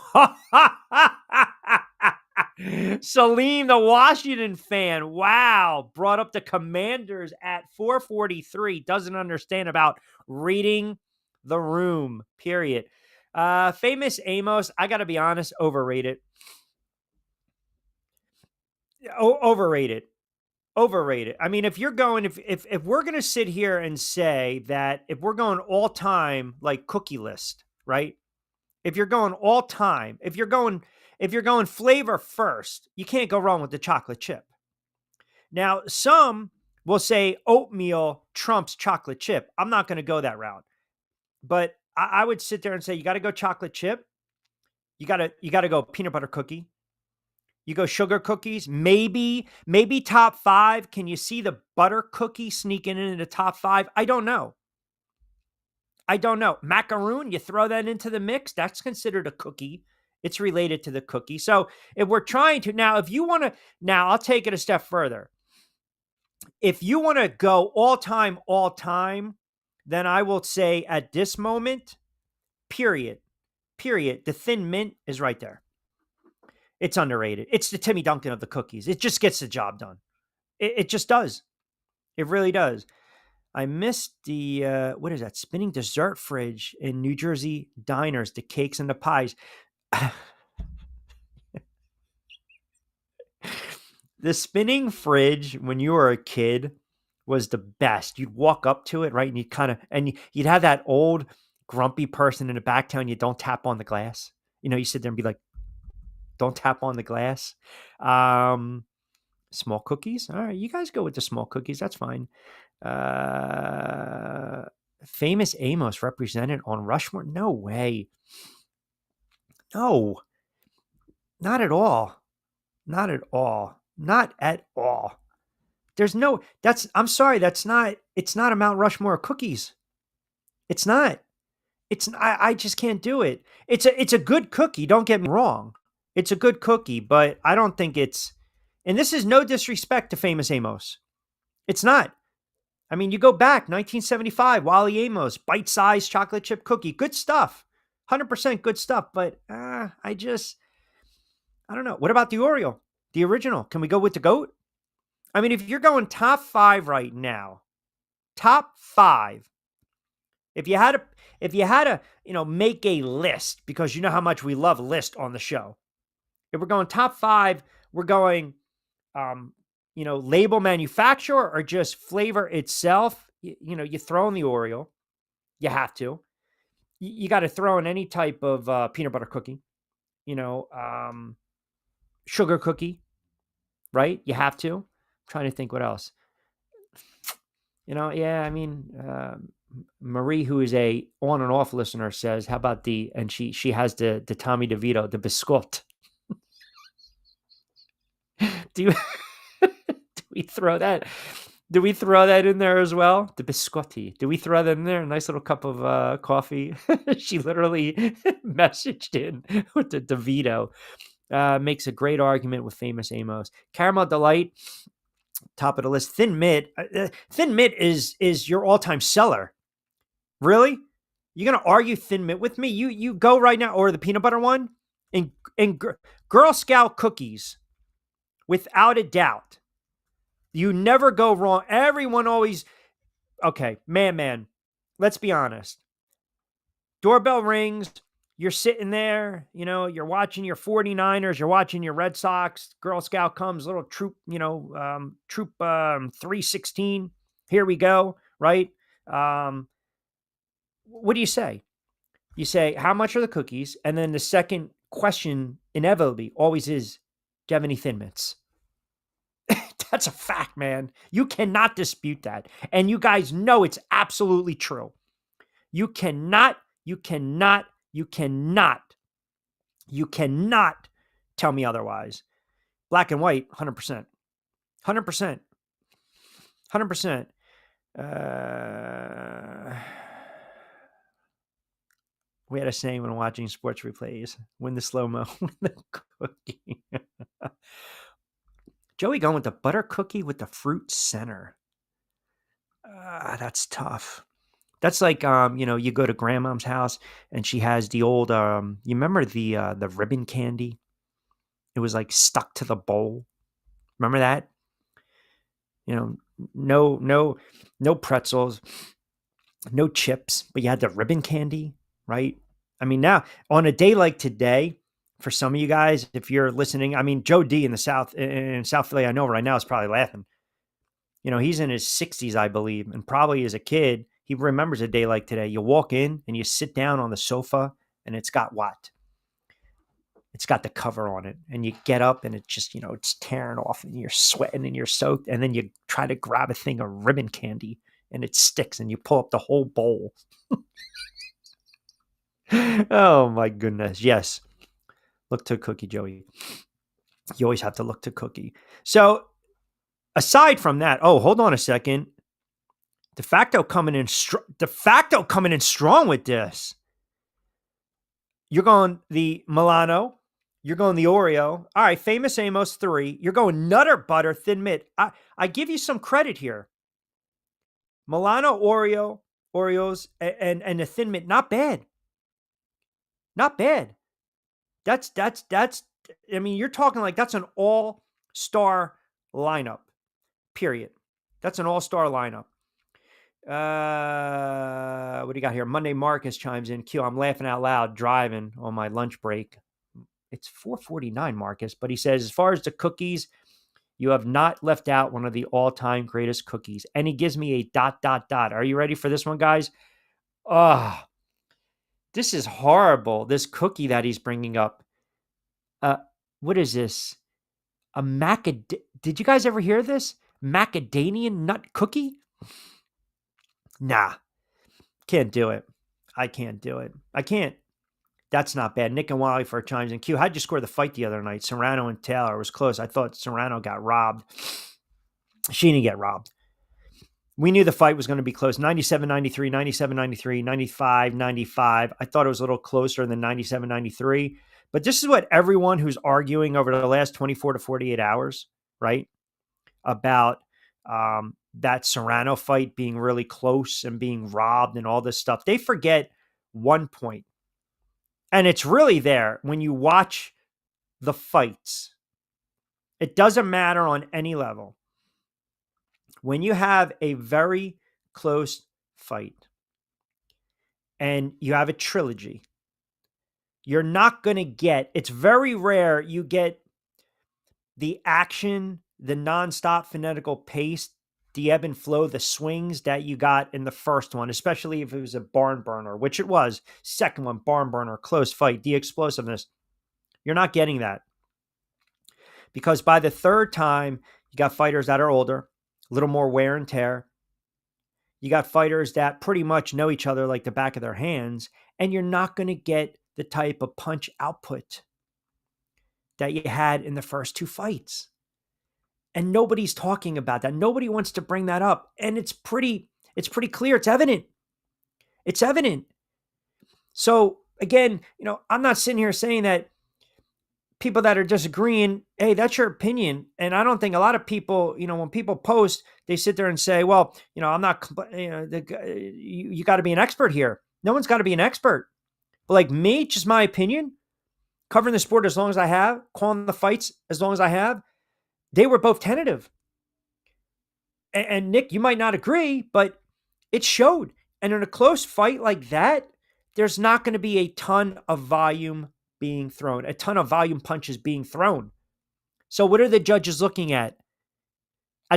Salim, the Washington fan. Wow. Brought up the Commanders at 443. Doesn't understand about reading the room. Period. Famous Amos, I got to be honest, overrated. Overrated. I mean, if you're going, if we're going to sit here and say that if we're going all time, like cookie list, right? If you're going all time, if you're going flavor first, you can't go wrong with the chocolate chip. Now, some will say oatmeal trumps chocolate chip. I'm not going to go that route, but I would sit there and say, you got to go chocolate chip. You got to go peanut butter cookie. You go sugar cookies, maybe top 5. Can you see the butter cookie sneaking into the top 5? I don't know. Macaroon, you throw that into the mix. That's considered a cookie. It's related to the cookie. So if we're trying to, now, I'll take it a step further. If you want to go all time, then I will say at this moment, period, the Thin Mint is right there. It's underrated. It's the Timmy Duncan of the cookies. It just gets the job done. It just does. It really does. I missed the, what is that? Spinning dessert fridge in New Jersey diners, the cakes and the pies. The spinning fridge when you were a kid was the best. You'd walk up to it, right? And you'd have that old grumpy person in the back telling you don't tap on the glass. You sit there and be like, don't tap on the glass. Small cookies. All right, you guys go with the small cookies. That's fine. Famous Amos represented on Rushmore. No way. No, not at all. Not at all. Not at all. I'm sorry. It's not a Mount Rushmore of cookies. It's not. I just can't do it. It's a good cookie. Don't get me wrong. It's a good cookie, but I don't think and this is no disrespect to Famous Amos. It's not. I mean, you go back, 1975, Wally Amos, bite-sized chocolate chip cookie. Good stuff. 100% good stuff, but I don't know. What about the Oreo? The original? Can we go with the GOAT? I mean, if you're going top 5 right now, top 5, if you had to, make a list, because you know how much we love list on the show. If we're going top 5, we're going, label manufacturer or just flavor itself. You throw in the Oreo. You have to. You got to throw in any type of peanut butter cookie, sugar cookie, right? You have to. I'm trying to think what else. Marie, who is a on and off listener, says, how about and she has the Tommy DeVito, the biscuit. Do we throw that? Do we throw that in there as well? The biscotti. Do we throw that in there? A nice little cup of coffee. She literally messaged in with the DeVito. Makes a great argument with Famous Amos. Caramel Delight, top of the list. Thin Mint. Thin Mint is your all-time seller. Really? You're gonna argue Thin Mint with me? You go right now, or the peanut butter one, and Girl Scout cookies, without a doubt. You never go wrong. Everyone always, okay, man, let's be honest. Doorbell rings. You're sitting there, you're watching your 49ers, you're watching your Red Sox. Girl Scout comes, little troop, troop 316. Here we go, right? What do you say? You say, how much are the cookies? And then the second question inevitably always is, do you have any Thin Mints? That's a fact, man. You cannot dispute that. And you guys know it's absolutely true. You cannot tell me otherwise. Black and white, 100%. 100%. We had a saying when watching sports replays, win the slow-mo, win the cookie. Joey going with the butter cookie with the fruit center. That's tough. That's like, you go to grandmom's house and she has the old, you remember the ribbon candy? It was like stuck to the bowl. Remember that? No pretzels, no chips, but you had the ribbon candy, right? I mean, now on a day like today, for some of you guys, if you're listening, I mean, Joe D in South Philly, I know right now is probably laughing. He's in his 60s, I believe, and probably as a kid, he remembers a day like today. You walk in and you sit down on the sofa and it's got what? It's got the cover on it. And you get up and it just, it's tearing off and you're sweating and you're soaked. And then you try to grab a thing of ribbon candy and it sticks and you pull up the whole bowl. Oh my goodness. Yes. Look to cookie, Joey. You always have to look to cookie. So aside from that, hold on a second. De facto coming in strong with this. You're going the Milano. You're going the Oreo. All right, Famous Amos 3. You're going Nutter Butter Thin Mint. I give you some credit here. Milano Oreos, and the Thin Mint, not bad. Not bad. That's. I mean, you're talking like that's an all-star lineup. Period. That's an all-star lineup. What do you got here? Monday Marcus chimes in. Q, I'm laughing out loud driving on my lunch break. It's 4:49, Marcus, but he says, as far as the cookies, you have not left out one of the all-time greatest cookies. And he gives me a ... Are you ready for this one, guys? This is horrible. This cookie that he's bringing up. Uh, what is this? A Did you guys ever hear this? Macadamia nut cookie? Nah, can't do it. I can't do it. I can't. That's not bad. Nick and Wally for chimes in. Q, how'd you score the fight the other night? Serrano and Taylor. It was close. I thought Serrano got robbed. She didn't get robbed. We knew the fight was going to be close. 97-93, 97-93, 95-95. I thought it was a little closer than 97-93. But this is what everyone who's arguing over the last 24 to 48 hours, right, about that Serrano fight being really close and being robbed and all this stuff, they forget one point. And it's really there when you watch the fights. It doesn't matter on any level. When you have a very close fight and you have a trilogy, you're not going to get, it's very rare you get the action, the nonstop phonetical pace, the ebb and flow, the swings that you got in the first one, especially if it was a barn burner, which it was. Second one, barn burner, close fight, the explosiveness. You're not getting that. Because by the third time, you got fighters that are older, a little more wear and tear. You got fighters that pretty much know each other like the back of their hands, and you're not going to get the type of punch output that you had in the first two fights. And nobody's talking about that. Nobody wants to bring that up. And it's pretty clear. It's evident. It's evident. So again, I'm not sitting here saying that people that are disagreeing, hey, that's your opinion. And I don't think a lot of people, when people post, they sit there and say, well, I'm not, you got to be an expert here. No one's got to be an expert. But like me, just my opinion, covering the sport as long as I have, calling the fights as long as I have, they were both tentative. And Nick, you might not agree, but it showed. And in a close fight like that, there's not going to be a ton of volume being thrown, a ton of volume punches being thrown. So what are the judges looking at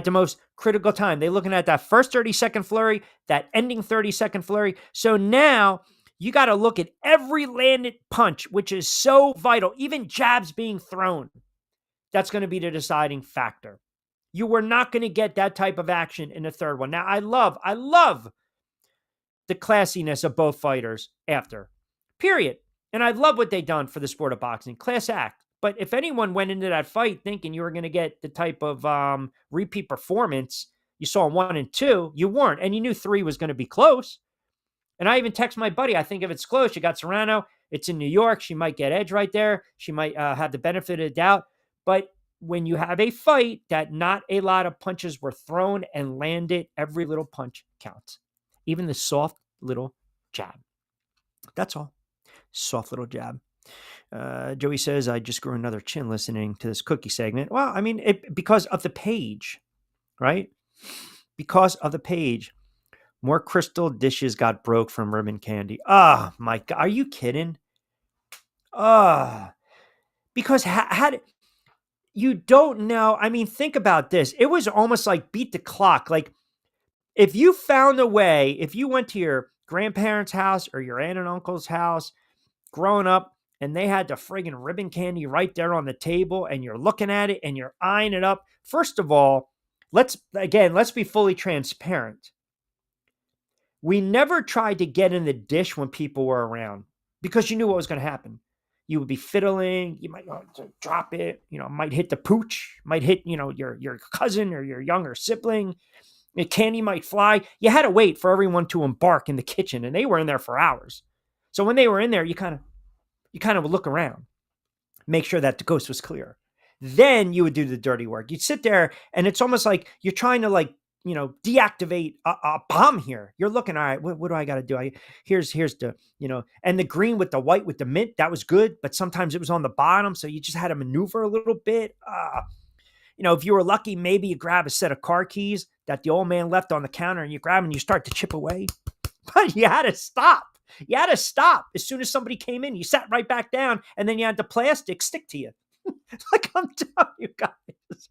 the most critical time? They're looking at that first 30-second flurry, that ending 30-second flurry. So now you got to look at every landed punch, which is so vital, even jabs being thrown. That's going to be the deciding factor. You were not going to get that type of action in the third one. Now, I love the classiness of both fighters after, period. And I love what they've done for the sport of boxing. Class act. But if anyone went into that fight thinking you were going to get the type of repeat performance you saw in 1 and 2, you weren't. And you knew 3 was going to be close. And I even text my buddy, I think if it's close, you got Serrano. It's in New York. She might get edge right there. She might have the benefit of the doubt. But when you have a fight that not a lot of punches were thrown and landed, every little punch counts. Even the soft little jab. That's all. Soft little jab. Joey says, I just grew another chin listening to this cookie segment. Well, I mean, because of the page, right? Because of the page. More crystal dishes got broke from ribbon candy. Oh, my God. Are you kidding? Because you don't know. I mean, think about this. It was almost like beat the clock. Like if you found a way, if you went to your grandparents' house or your aunt and uncle's house growing up and they had the friggin' ribbon candy right there on the table and you're looking at it and you're eyeing it up. First of all, let's be fully transparent. We never tried to get in the dish when people were around because you knew what was going to happen. You would be fiddling. You might drop it. Might hit the pooch. Might hit your cousin or your younger sibling. The candy might fly. You had to wait for everyone to embark in the kitchen, and they were in there for hours. So when they were in there, you kind of would look around, make sure that the coast was clear. Then you would do the dirty work. You'd sit there, and it's almost like you're trying to deactivate a bomb here. You're looking, all right, what do I got to do? Here's the, and the green with the white with the mint, that was good, but sometimes it was on the bottom. So you just had to maneuver a little bit. If you were lucky, maybe you grab a set of car keys that the old man left on the counter and you grab and you start to chip away. But you had to stop. You had to stop. As soon as somebody came in, you sat right back down and then you had the plastic stick to you. Like I'm telling you guys.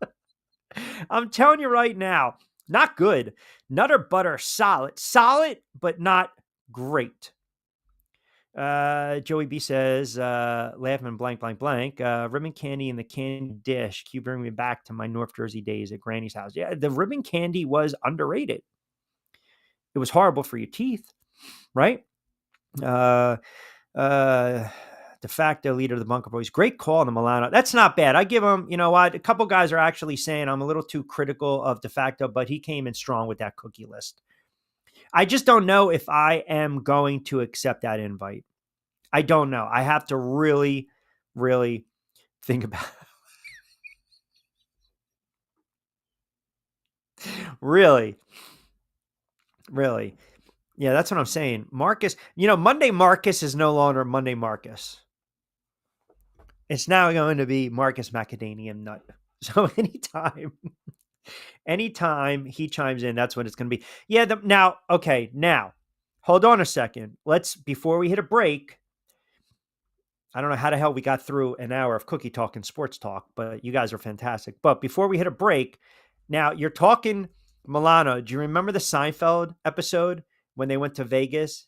I'm telling you right now. Not good. Nutter butter, solid, but not great. Joey B says, laughing blank, blank, blank. Ribbon candy in the candy dish. Can you bring me back to my North Jersey days at Granny's house? Yeah, the ribbon candy was underrated. It was horrible for your teeth, right? Uh, de facto leader of the Bunker Boys. Great call on the Milano. That's not bad. I give him, you know what? A couple guys are actually saying I'm a little too critical of de facto, but he came in strong with that cookie list. I just don't know if I am going to accept that invite. I don't know. I have to really, really think about it. Really, really. Yeah, that's what I'm saying. Marcus, Monday Marcus is no longer Monday Marcus. It's now going to be Marcus Macadamian Nut. So anytime he chimes in, that's what it's going to be. Yeah. Now, hold on a second. Before we hit a break, I don't know how the hell we got through an hour of cookie talk and sports talk, but you guys are fantastic. But before we hit a break, now you're talking Milano. Do you remember the Seinfeld episode when they went to Vegas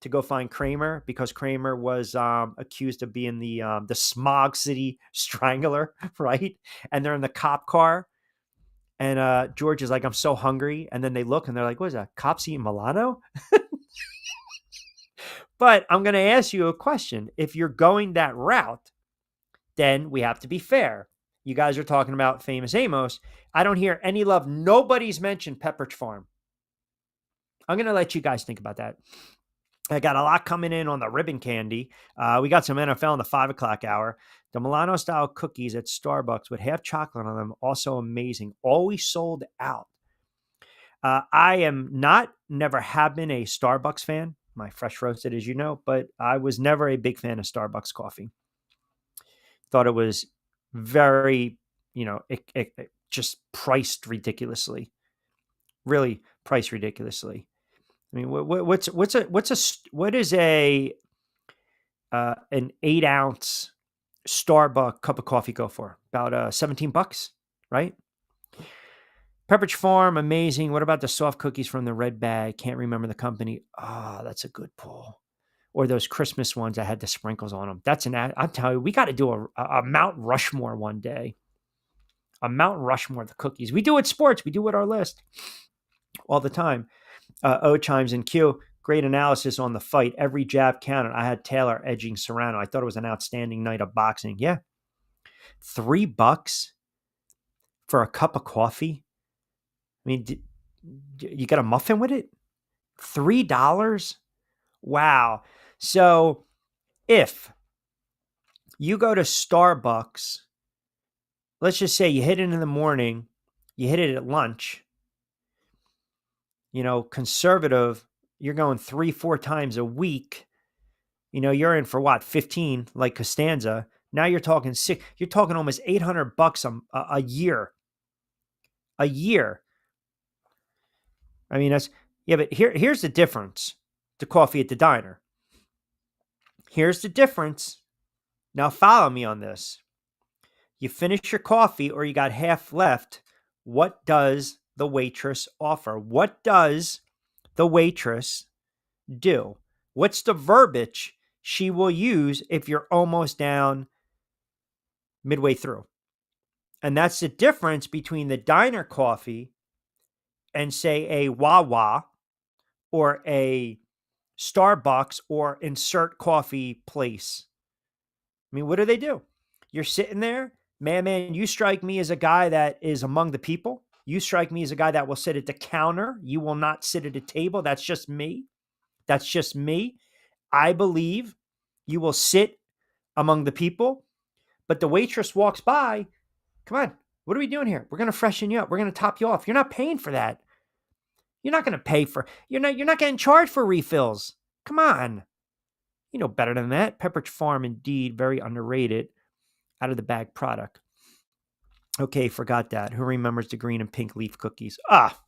to go find Kramer because Kramer was accused of being the Smog City Strangler, right? And they're in the cop car, and George is like, "I'm so hungry," and then they look and they're like, "What is that? Cops eating Milano?" But I'm going to ask you a question. If you're going that route, then we have to be fair. You guys are talking about Famous Amos. I don't hear any love. Nobody's mentioned Pepperidge Farm. I'm going to let you guys think about that. I got a lot coming in on the ribbon candy. We got some NFL in the 5 o'clock hour. The Milano style cookies at Starbucks with half chocolate on them, also amazing. Always sold out. I am never have been a Starbucks fan. My fresh roasted, as you know, but I was never a big fan of Starbucks coffee. Thought it was very, it just priced ridiculously, really priced ridiculously. I mean, what is an 8-ounce Starbucks cup of coffee go for? About $17, right? Pepperidge Farm, amazing. What about the soft cookies from the red bag? Can't remember the company. Ah, that's a good pull. Or those Christmas ones that had the sprinkles on them. I'm telling you, we got to do a Mount Rushmore one day. A Mount Rushmore of the cookies. We do it sports. We do it our list all the time. O chimes in Q. Great analysis on the fight. Every jab counted. I had Taylor edging Serrano. I thought it was an outstanding night of boxing. Yeah. $3 for a cup of coffee. I mean, you got a muffin with it? $3? Wow. So if you go to Starbucks, let's just say you hit it in the morning, you hit it at lunch, conservative, you're going 3-4 times a week, you're in for what, 15, like Costanza. Now you're talking almost $800 a year. A year. I mean, but here's the difference to coffee at the diner. Here's the difference. Now follow me on this. You finish your coffee or you got half left. What does the waitress offer? What does the waitress do? What's the verbiage she will use if you're almost down midway through? And that's the difference between the diner coffee and say a Wawa or a Starbucks or insert coffee place. I mean, what do? You're sitting there, man, you strike me as a guy that is among the people. You strike me as a guy that will sit at the counter. You will not sit at a table. That's just me. I believe you will sit among the people, but the waitress walks by. Come on, what are we doing here? We're going to freshen you up. We're going to top you off. You're not paying for that. You're not going to pay for, you're not getting charged for refills. Come on. You know better than that. Pepperidge Farm, indeed, very underrated out of the bag product. Okay, forgot that. Who remembers the green and pink leaf cookies? Ah.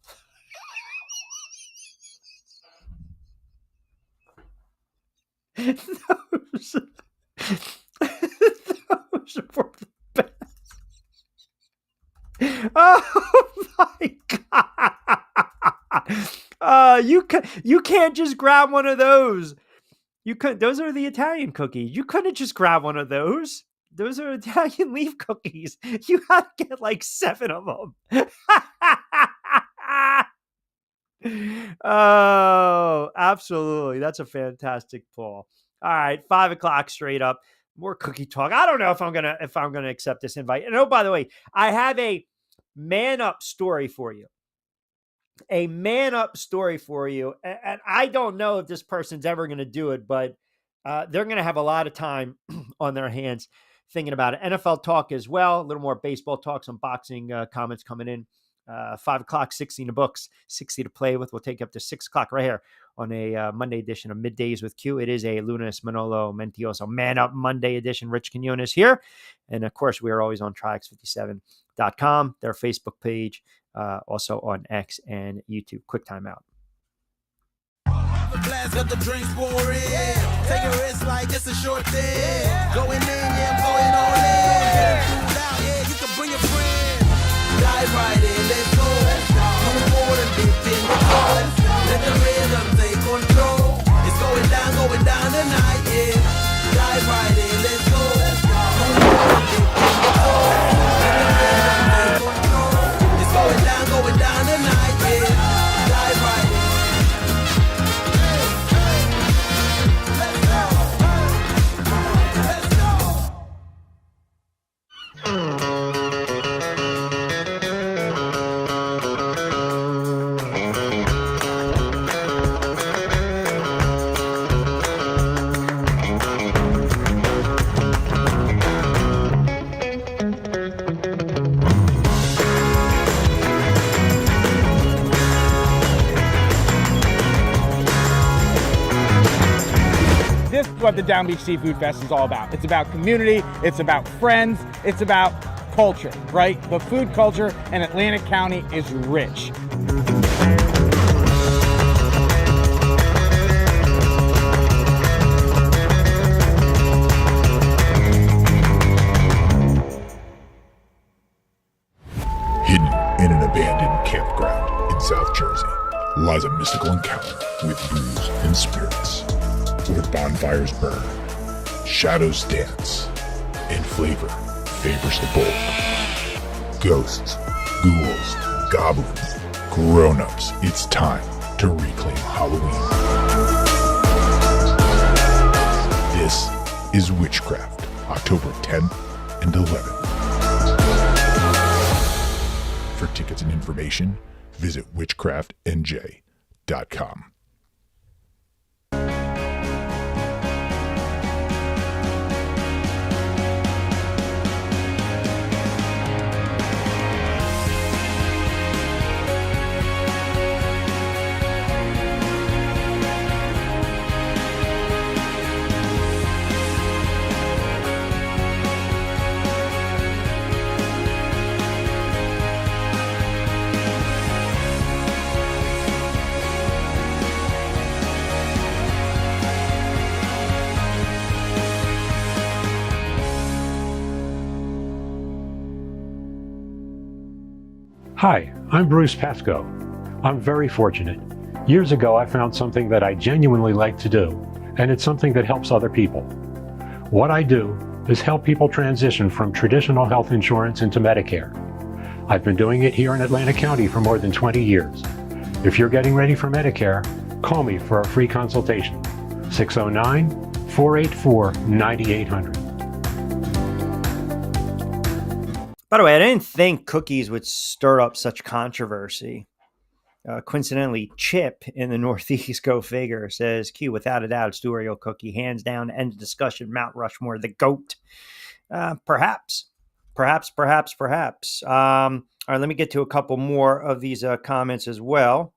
those were the best. Oh my God. You can't just grab one of those. You could. Those are the Italian cookies. You couldn't just grab one of those. Those are Italian leaf cookies. You had to get like 7 of them. Oh, absolutely. That's a fantastic pull. All right, 5 o'clock straight up. More cookie talk. I don't know if I'm gonna accept this invite. And oh, by the way, I have a man up story for you. A man up story for you. And I don't know if this person's ever going to do it, but they're going to have a lot of time on their hands thinking about it. NFL talk as well, a little more baseball talk, some boxing comments coming in. 5 o'clock, 60 in the books, 60 to play with. We'll take you up to 6 o'clock right here on a Monday edition of Middays with Q. It is a Lunas Manolo Mentioso Man Up Monday edition. Rich Quiñones here. And of course, we are always on Trix57.com, their Facebook page, also on X and YouTube. Quick timeout. The blast got the drinks pouring. Take a risk like it's a short thing. Going in, yeah, I'm going all in. Get it cool out, yeah, you can bring a friend. Dive right in, let's go. Do more than dip in the flow. Let the rhythm take control. It's going down tonight, yeah. Dive right in, let's go. Do more than dip in the flow. Let the rhythm take control. It's going down tonight, yeah. Dive right in. This is what the Down Beach Seafood Fest is all about. It's about community, it's about friends, it's about culture, right? The food culture in Atlantic County is rich. Hidden in an abandoned campground in South Jersey lies a mystical encounter with booze and spirits, where bonfires burn, shadows dance, and flavor favors the bold. Ghosts, ghouls, goblins, grown-ups, it's time to reclaim Halloween. This is Witchcraft, October 10th and 11th. For tickets and information, visit witchcraftnj.com. Hi, I'm Bruce Pascoe. I'm very fortunate. Years ago, I found something that I genuinely like to do, and it's something that helps other people. What I do is help people transition from traditional health insurance into Medicare. I've been doing it here in Atlantic County for more than 20 years. If you're getting ready for Medicare, call me for a free consultation. 609-484-9800. By the way, I didn't think cookies would stir up such controversy. Coincidentally, Chip in the Northeast, go figure, says, Q, without a doubt, it's the Oreo cookie. Hands down, end of discussion, Mount Rushmore, the GOAT. Perhaps. All right, let me get to a couple more of these comments as well.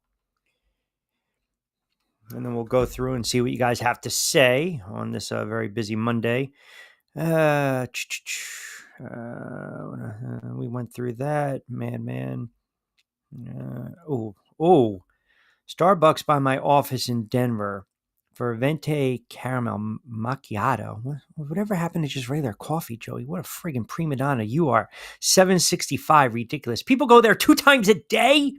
And then we'll go through and see what you guys have to say on this very busy Monday. We went through that. Man. Starbucks by my office in Denver for a venti caramel macchiato. Whatever happened to just regular coffee, Joey? What a friggin' prima donna you are. $7.65, ridiculous. People go there 2 times a day?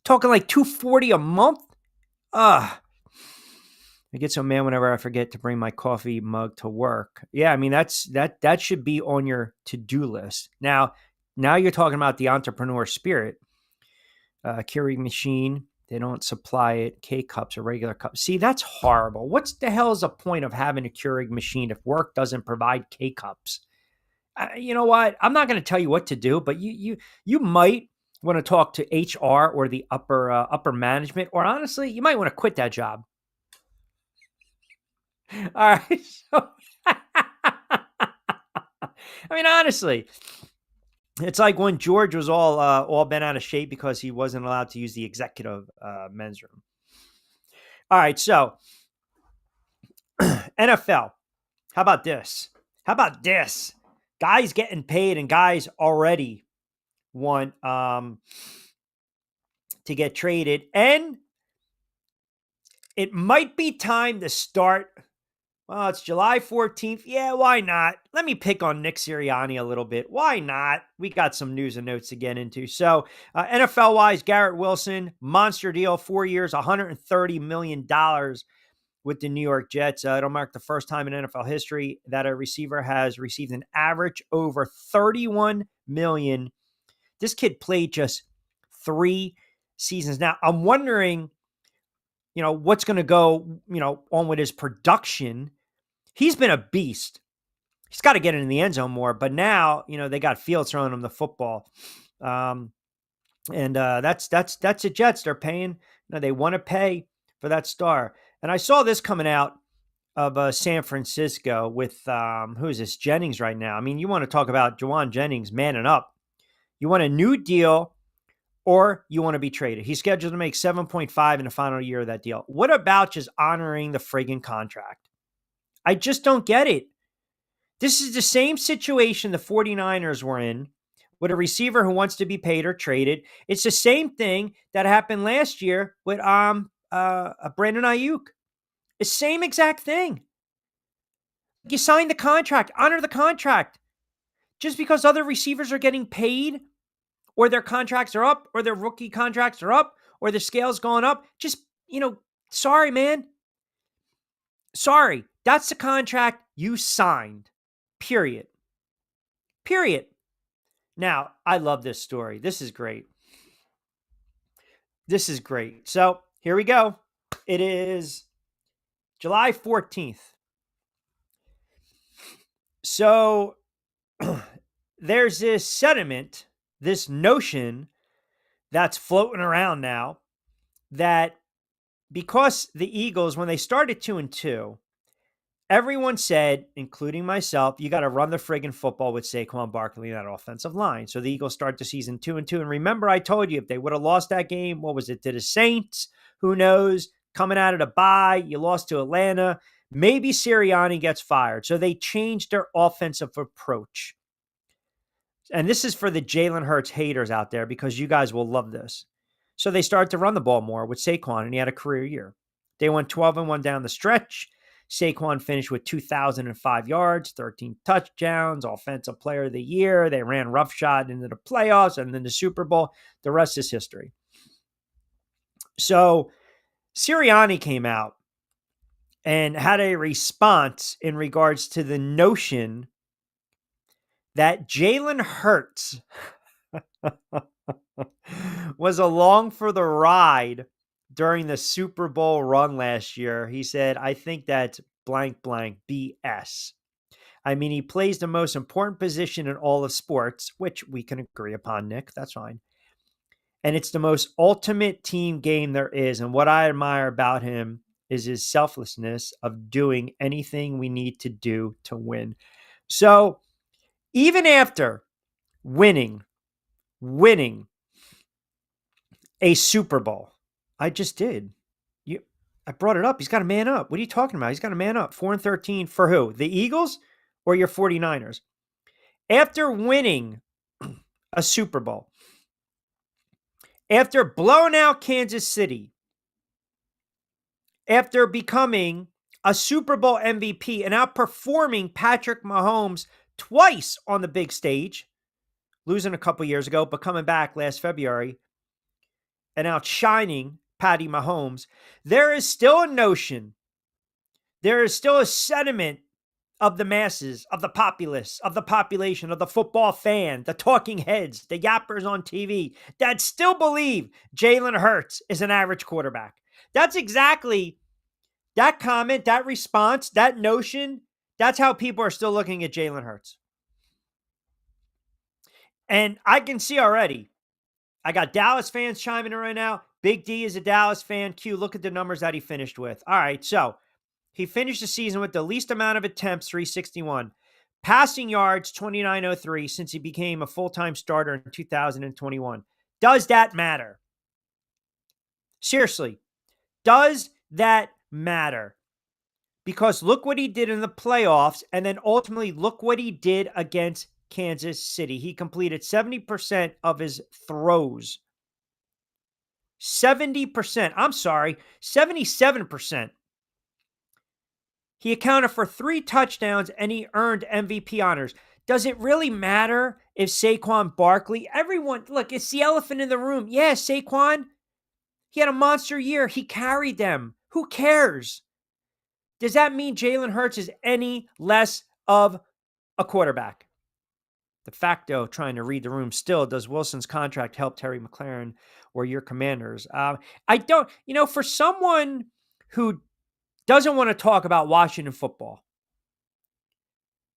Talking like $2.40 a month? I get so mad whenever I forget to bring my coffee mug to work. Yeah, I mean that should be on your to-do list. Now you're talking about the entrepreneur spirit. Keurig machine, they don't supply it. K cups or regular cups. See, that's horrible. What's the hell is the point of having a Keurig machine if work doesn't provide K cups? You know what? I'm not going to tell you what to do, but you might want to talk to HR or the upper management, or honestly, you might want to quit that job. All right. So, I mean, honestly, it's like when George was all bent out of shape because he wasn't allowed to use the executive men's room. All right, so NFL. How about this? How about this? Guys getting paid, and guys already want to get traded, and it might be time to start. Well, it's July 14th. Yeah, why not? Let me pick on Nick Sirianni a little bit. Why not? We got some news and notes to get into. So, NFL-wise, Garrett Wilson, monster deal, 4 years, $130 million with the New York Jets. It'll mark the first time in NFL history that a receiver has received an average over $31 million. This kid played just 3 seasons. Now, I'm wondering, what's going to go, on with his production. He's been a beast. He's got to get it in the end zone more. But now, they got Fields throwing him the football. And that's the Jets. They're paying. They want to pay for that star. And I saw this coming out of San Francisco with, who is this, Jennings right now. I mean, you want to talk about Juwan Jennings manning up. You want a new deal or you want to be traded. He's scheduled to make 7.5 in the final year of that deal. What about just honoring the friggin' contract? I just don't get it. This is the same situation the 49ers were in with a receiver who wants to be paid or traded. It's the same thing that happened last year with Brandon Ayuk. The same exact thing. You sign the contract, honor the contract. Just because other receivers are getting paid or their contracts are up or their rookie contracts are up or the scale's going up, just, sorry, man. Sorry. That's the contract you signed. Period. Now, I love this story. This is great. So here we go. It is July 14th. So there's this sentiment, this notion that's floating around now that because the Eagles, when they started 2-2, everyone said, including myself, you got to run the friggin' football with Saquon Barkley in that offensive line. So the Eagles start the season 2-2. And remember, I told you if they would have lost that game, what was it, to the Saints? Who knows? Coming out of the bye, you lost to Atlanta. Maybe Sirianni gets fired. So they changed their offensive approach. And this is for the Jalen Hurts haters out there because you guys will love this. So they started to run the ball more with Saquon, and he had a career year. They went 12-1 down the stretch. Saquon finished with 2,005 yards, 13 touchdowns, offensive player of the year. They ran roughshod into the playoffs and then the Super Bowl. The rest is history. So Sirianni came out and had a response in regards to the notion that Jalen Hurts was along for the ride during the Super Bowl run last year. He said, I think that's blank, blank, BS. I mean, he plays the most important position in all of sports, which we can agree upon, Nick. That's fine. And it's the most ultimate team game there is. And what I admire about him is his selflessness of doing anything we need to do to win. So even after winning a Super Bowl, I just did. I brought it up. He's got to man up. What are you talking about? He's got to man up. 4-13 for who? The Eagles or your 49ers? After winning a Super Bowl, after blowing out Kansas City, after becoming a Super Bowl MVP and outperforming Patrick Mahomes twice on the big stage, losing a couple years ago, but coming back last February and outshining Patty Mahomes, there is still a notion There is still a sentiment of the masses, of the populace, of the population, of the football fan, the talking heads, the yappers on TV that still believe Jalen Hurts is an average quarterback. That's exactly that comment, that response, that notion. That's how people are still looking at Jalen Hurts. And I can see already, I got Dallas fans chiming in right now. Big D is a Dallas fan. Q, look at the numbers that he finished with. All right, so he finished the season with the least amount of attempts, 361. Passing yards, 2903, since he became a full-time starter in 2021. Does that matter? Seriously, does that matter? Because look what he did in the playoffs, and then ultimately look what he did against Kansas City. He completed 70% of his throws. 70%. I'm sorry, 77%. He accounted for 3 touchdowns and he earned MVP honors. Does it really matter if Saquon Barkley, everyone, look, it's the elephant in the room. Yeah, Saquon, he had a monster year. He carried them. Who cares? Does that mean Jalen Hurts is any less of a quarterback? De facto, trying to read the room still, does Wilson's contract help Terry McLaurin or your Commanders? I don't, for someone who doesn't want to talk about Washington football,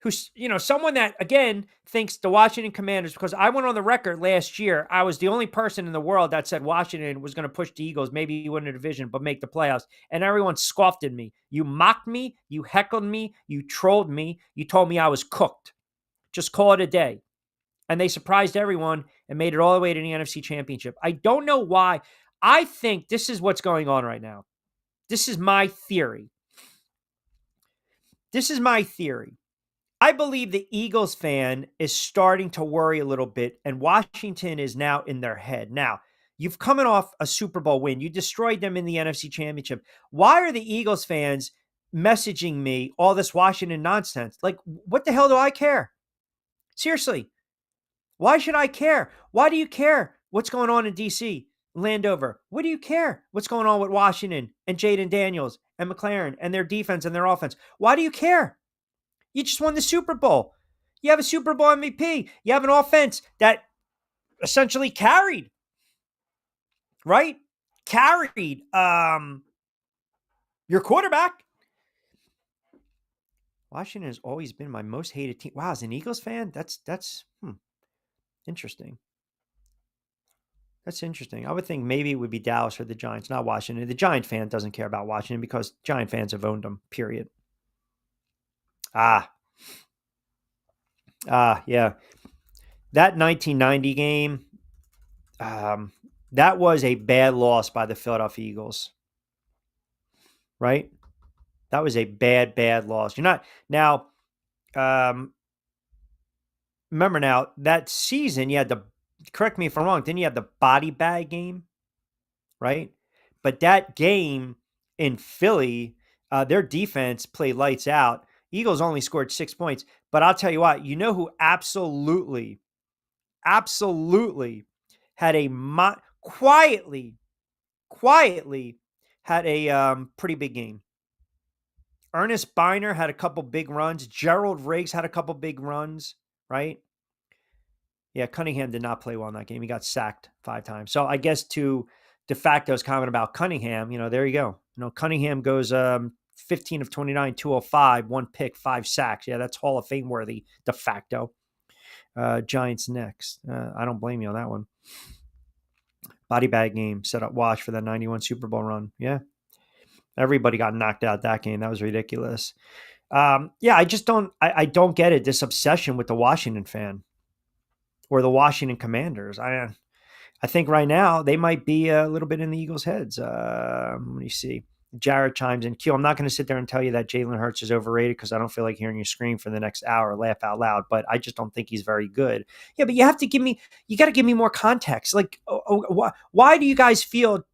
who's, someone that, again, thinks the Washington Commanders, because I went on the record last year, I was the only person in the world that said Washington was going to push the Eagles, maybe win the division, but make the playoffs. And everyone scoffed at me. You mocked me. You heckled me. You trolled me. You told me I was cooked. Just call it a day. And they surprised everyone and made it all the way to the NFC Championship. I don't know why. I think this is what's going on right now. This is my theory. I believe the Eagles fan is starting to worry a little bit, and Washington is now in their head. Now, you've coming off a Super Bowl win. You destroyed them in the NFC Championship. Why are the Eagles fans messaging me all this Washington nonsense? Like, what the hell do I care? Seriously. Why should I care? Why do you care what's going on in D.C., Landover? What do you care what's going on with Washington and Jaden Daniels and McLaurin and their defense and their offense? Why do you care? You just won the Super Bowl. You have a Super Bowl MVP. You have an offense that essentially carried, right? Carried your quarterback. Washington has always been my most hated team. Wow, as an Eagles fan, that's interesting. That's interesting. I would think maybe it would be Dallas or the Giants, not Washington. The Giant fan doesn't care about Washington because Giant fans have owned them, period. Yeah. That 1990 game, that was a bad loss by the Philadelphia Eagles, right? That was a bad loss. You're not now. Remember now that season, you had the, correct me if I'm wrong, didn't you have the body bag game, right? But that game in Philly, their defense played lights out. Eagles only scored 6 points. But I'll tell you what, you know who absolutely had a quietly had a pretty big game. Ernest Biner had a couple big runs. Gerald Riggs had a couple big runs, right? Yeah, Cunningham did not play well in that game. He got sacked 5 times. So I guess to de facto's comment about Cunningham, there you go. Cunningham goes 15 of 29, 205, 1 pick, 5 sacks. Yeah, that's Hall of Fame worthy de facto. Giants next. I don't blame you on that one. Body bag game, set up watch for that 91 Super Bowl run. Yeah. Everybody got knocked out that game. That was ridiculous. I just don't get it. This obsession with the Washington fan or the Washington Commanders. I think right now they might be a little bit in the Eagles' heads. Let me see. Jared chimes in. Q, I'm not going to sit there and tell you that Jalen Hurts is overrated because I don't feel like hearing you scream for the next hour, laugh out loud, but I just don't think he's very good. Yeah, but you got to give me more context. Like, why do you guys feel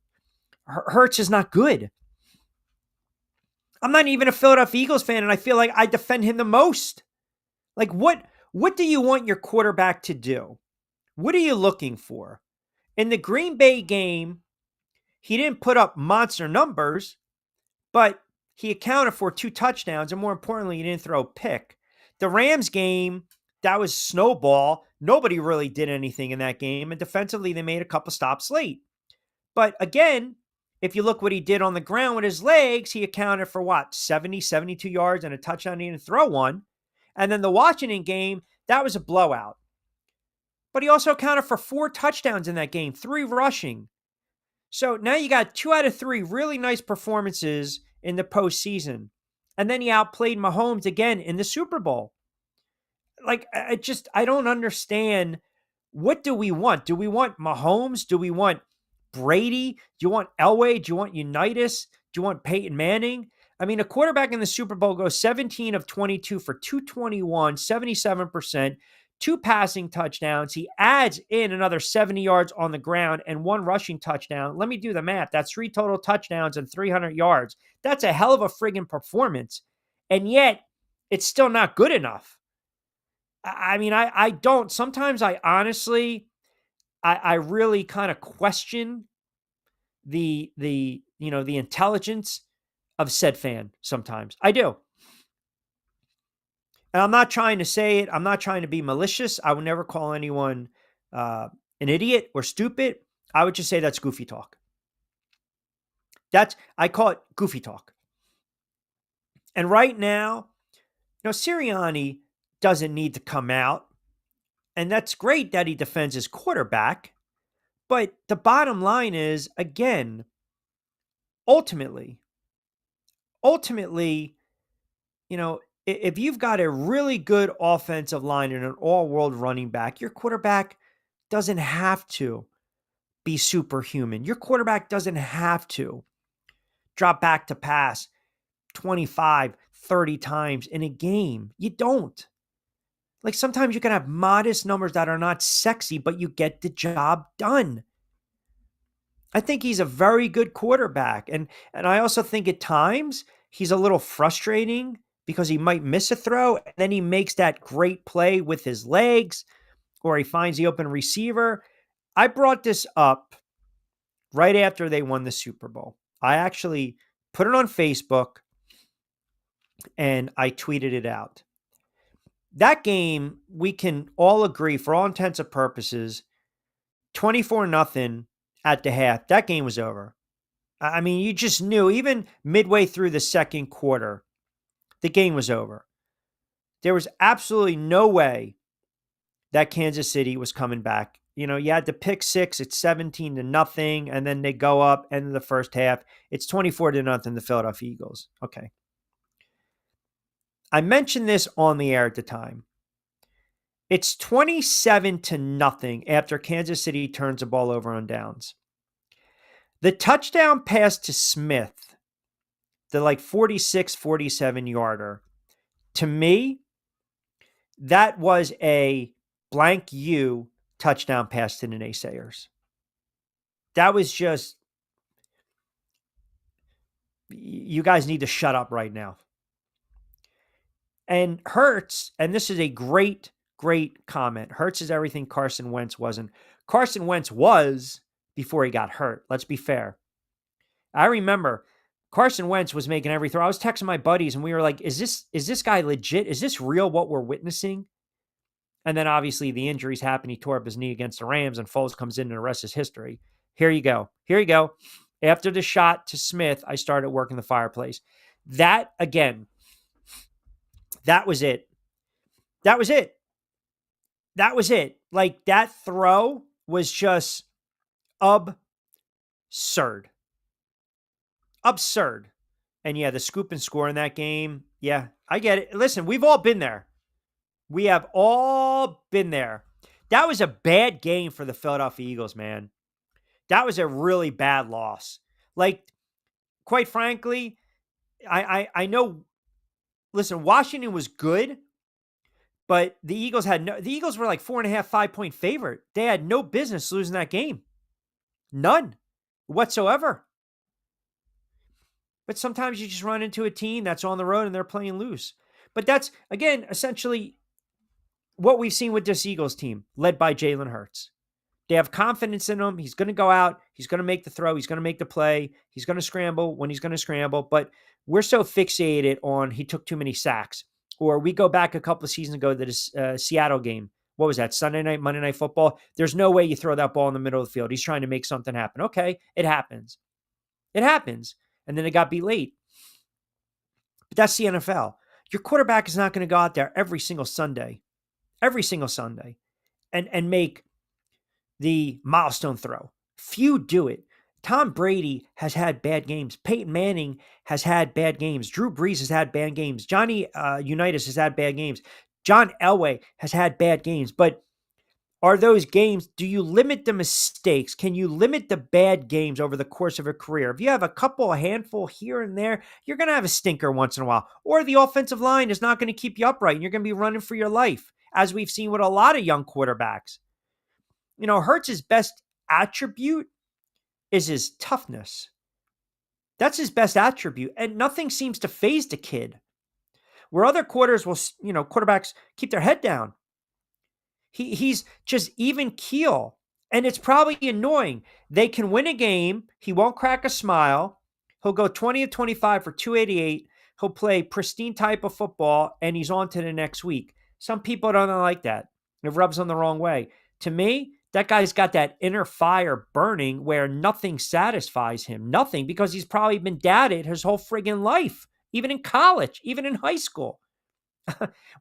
Hurts is not good? I'm not even a Philadelphia Eagles fan, and I feel like I defend him the most. Like, what do you want your quarterback to do? What are you looking for? In the Green Bay game, he didn't put up monster numbers, but he accounted for 2 touchdowns, and more importantly, he didn't throw a pick. The Rams game, that was snowball. Nobody really did anything in that game, and defensively, they made a couple stops late. But again, if you look what he did on the ground with his legs, he accounted for what, 70, 72 yards and a touchdown. He didn't throw one. And then the Washington game, that was a blowout. But he also accounted for 4 touchdowns in that game, 3 rushing. So now you got 2 out of 3 really nice performances in the postseason. And then he outplayed Mahomes again in the Super Bowl. Like, I don't understand. What do we want? Do we want Mahomes? Do we want Brady? Do you want Elway? Do you want Unitas? Do you want Peyton Manning? I mean, a quarterback in the Super Bowl goes 17 of 22 for 221, 77%, 2 passing touchdowns. He adds in another 70 yards on the ground and 1 rushing touchdown. Let me do the math. That's 3 total touchdowns and 300 yards. That's a hell of a friggin' performance. And yet, it's still not good enough. I mean, I don't. Sometimes I honestly, I really kind of question the intelligence of said fan sometimes. I do. And I'm not trying to say it. I'm not trying to be malicious. I would never call anyone an idiot or stupid. I would just say that's goofy talk. I call it goofy talk. And right now, Sirianni doesn't need to come out. And that's great that he defends his quarterback. But the bottom line is, again, ultimately, if you've got a really good offensive line and an all-world running back, your quarterback doesn't have to be superhuman. Your quarterback doesn't have to drop back to pass 25, 30 times in a game. You don't. Like, sometimes you can have modest numbers that are not sexy, but you get the job done. I think he's a very good quarterback. And I also think at times he's a little frustrating because he might miss a throw and then he makes that great play with his legs or he finds the open receiver. I brought this up right after they won the Super Bowl. I actually put it on Facebook and I tweeted it out. That game, we can all agree, for all intents and purposes, 24-0 at the half. That game was over. I mean, you just knew, even midway through the second quarter, the game was over. There was absolutely no way that Kansas City was coming back. You had the pick six, it's 17-0, and then they go up, end of the first half. It's 24-0, the Philadelphia Eagles. Okay. I mentioned this on the air at the time. It's 27-0 after Kansas City turns the ball over on downs. The touchdown pass to Smith, the 46, 47-yarder, to me, that was a blank U touchdown pass to the naysayers. That was just, you guys need to shut up right now. And Hurts, and this is a great, great comment. Hurts is everything Carson Wentz wasn't. Carson Wentz was before he got hurt. Let's be fair. I remember Carson Wentz was making every throw. I was texting my buddies and we were like, is this guy legit? Is this real what we're witnessing? And then obviously the injuries happened. He tore up his knee against the Rams and Foles comes in and the rest is history. Here you go. After the shot to Smith, I started working the fireplace. That, again, that was it. Like, that throw was just absurd. And yeah, the scoop and score in that game. Yeah, I get it. Listen, we've all been there. We have all been there. That was a bad game for the Philadelphia Eagles, man. That was a really bad loss. Like, quite frankly, I know. Listen, Washington was good, but the Eagles were like 4.5, 5-point favorite. They had no business losing that game. None whatsoever. But sometimes you just run into a team that's on the road and they're playing loose. But that's, again, essentially what we've seen with this Eagles team led by Jalen Hurts. They have confidence in him. He's going to go out. He's going to make the throw. He's going to make the play. He's going to scramble when he's going to scramble. But we're so fixated on he took too many sacks. Or we go back a couple of seasons ago to the Seattle game. What was that? Sunday night, Monday Night Football? There's no way you throw that ball in the middle of the field. He's trying to make something happen. Okay, it happens. It happens. And then it got beat late. But that's the NFL. Your quarterback is not going to go out there every single Sunday, and make the milestone throw. Few do it. Tom Brady has had bad games. Peyton Manning has had bad games. Drew Brees has had bad games. Johnny Unitas has had bad games. John Elway has had bad games. But are those games, do you limit the mistakes? Can you limit the bad games over the course of a career? If you have a handful here and there, you're going to have a stinker once in a while. Or the offensive line is not going to keep you upright and you're going to be running for your life, as we've seen with a lot of young quarterbacks. Hurts' best attribute is his toughness. That's his best attribute. And nothing seems to faze the kid. Where other quarterbacks keep their head down. He's just even keel. And it's probably annoying. They can win a game. He won't crack a smile. He'll go 20 of 25 for 288. He'll play pristine type of football, and he's on to the next week. Some people don't like that. It rubs them the wrong way. To me, that guy's got that inner fire burning where nothing satisfies him. Nothing, because he's probably been doubted his whole friggin' life, even in college, even in high school.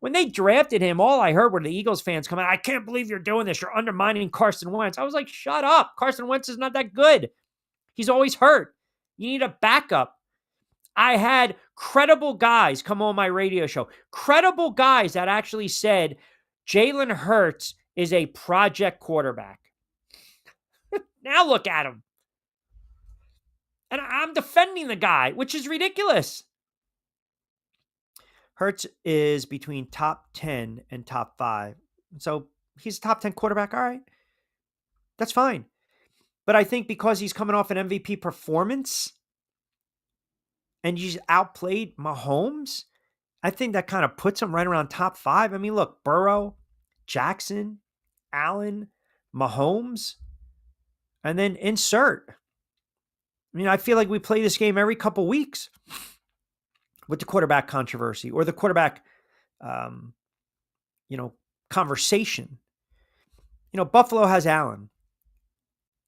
When they drafted him, all I heard were the Eagles fans coming, I can't believe you're doing this. You're undermining Carson Wentz. I was like, shut up. Carson Wentz is not that good. He's always hurt. You need a backup. I had credible guys come on my radio show. Credible guys that actually said Jalen Hurts is a project quarterback. Now look at him. And I'm defending the guy, which is ridiculous. Hurts is between top 10 and top 5. So he's a top 10 quarterback. All right. That's fine. But I think because he's coming off an MVP performance and he's outplayed Mahomes, I think that kind of puts him right around top 5. I mean, look, Burrow, Jackson, Allen, Mahomes, and then insert. I mean, I feel like we play this game every couple weeks with the quarterback controversy or the quarterback, conversation. Buffalo has Allen.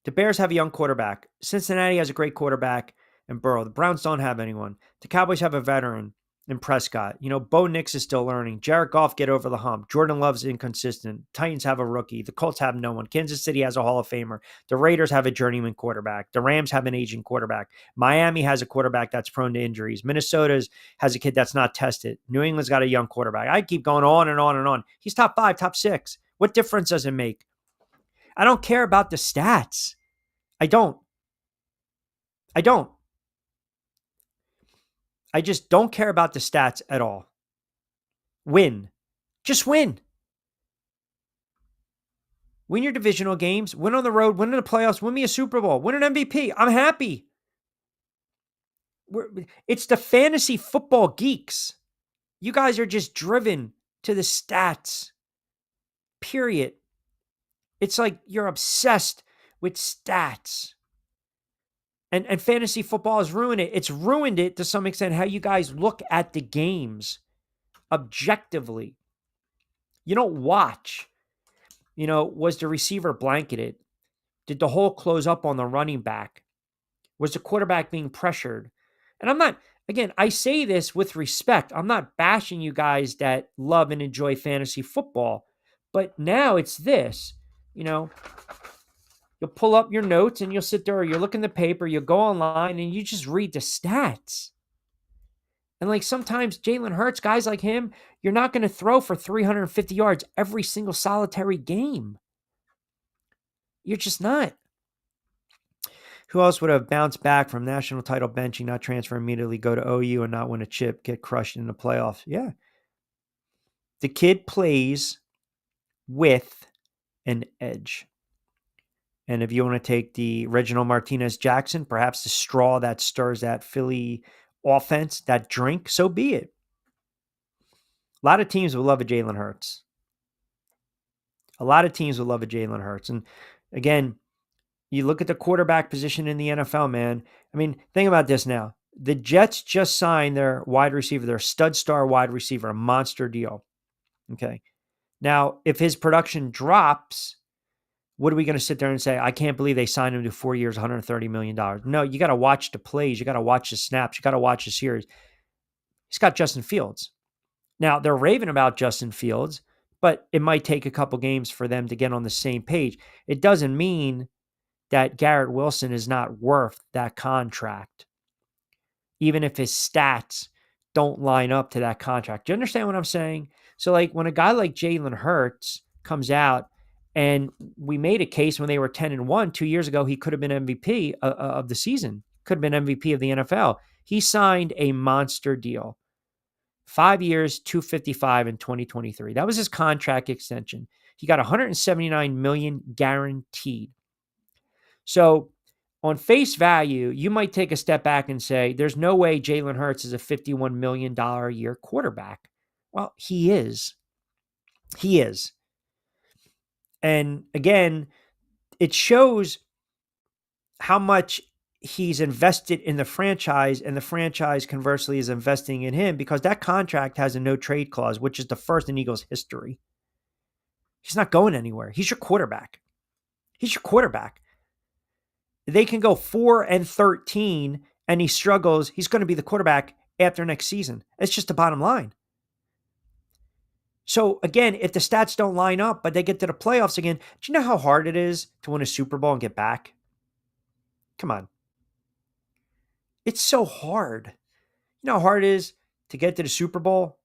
The Bears have a young quarterback. Cincinnati has a great quarterback and Burrow. The Browns don't have anyone. The Cowboys have a veteran in Prescott. Bo Nix is still learning. Jared Goff get over the hump. Jordan Love's inconsistent. Titans have a rookie. The Colts have no one. Kansas City has a Hall of Famer. The Raiders have a journeyman quarterback. The Rams have an aging quarterback. Miami has a quarterback that's prone to injuries. Minnesota has a kid that's not tested. New England's got a young quarterback. I keep going on and on and on. He's top 5, top 6. What difference does it make? I don't care about the stats. I don't. I just don't care about the stats at all. Win. Just win. Win your divisional games. Win on the road. Win in the playoffs. Win me a Super Bowl. Win an MVP. I'm happy. It's the fantasy football geeks. You guys are just driven to the stats. Period. It's like you're obsessed with stats. And fantasy football has ruined it. It's ruined it to some extent how you guys look at the games objectively. You don't watch. Was the receiver blanketed? Did the hole close up on the running back? Was the quarterback being pressured? And I'm not, again, I say this with respect. I'm not bashing you guys that love and enjoy fantasy football. But now it's this, You'll pull up your notes and you'll sit there, or you'll look in the paper, you'll go online and you just read the stats. And like sometimes Jalen Hurts, guys like him, you're not going to throw for 350 yards every single solitary game. You're just not. Who else would have bounced back from national title benching, not transfer immediately, go to OU and not win a chip, get crushed in the playoffs? Yeah. The kid plays with an edge. And if you want to take the Reginald Martinez-Jackson, perhaps the straw that stirs that Philly offense, that drink, so be it. A lot of teams would love a Jalen Hurts. And Again, you look at the quarterback position in the NFL, man. I mean, think about this now. The Jets just signed their wide receiver, their stud star wide receiver, a monster deal. Okay. Now, if his production drops, what are we going to sit there and say, I can't believe they signed him to 4 years, $130 million? No, you got to watch the plays. You got to watch the snaps. You got to watch the series. He's got Justin Fields. Now, they're raving about Justin Fields, but it might take a couple games for them to get on the same page. It doesn't mean that Garrett Wilson is not worth that contract, even if his stats don't line up to that contract. Do you understand what I'm saying? So, like, when a guy like Jalen Hurts comes out, and we made a case when they were 10-1 2 years ago, he could have been MVP of the season, could have been MVP of the NFL. He signed a monster deal. 5 years, $255 in 2023. That was his contract extension. He got $179 million guaranteed. So on face value, you might take a step back and say, there's no way Jalen Hurts is a $51 million a year quarterback. Well, he is. He is. And again, it shows how much he's invested in the franchise, and the franchise conversely is investing in him, because that contract has a no trade clause, which is the first in Eagles history. He's not going anywhere. He's your quarterback. He's your quarterback. They can go 4-13 and he struggles. He's going to be the quarterback after next season. It's just the bottom line. So again, if the stats don't line up, but they get to the playoffs again, do you know how hard it is to win a Super Bowl and get back? Come on. It's so hard. You know how hard it is to get to the Super Bowl,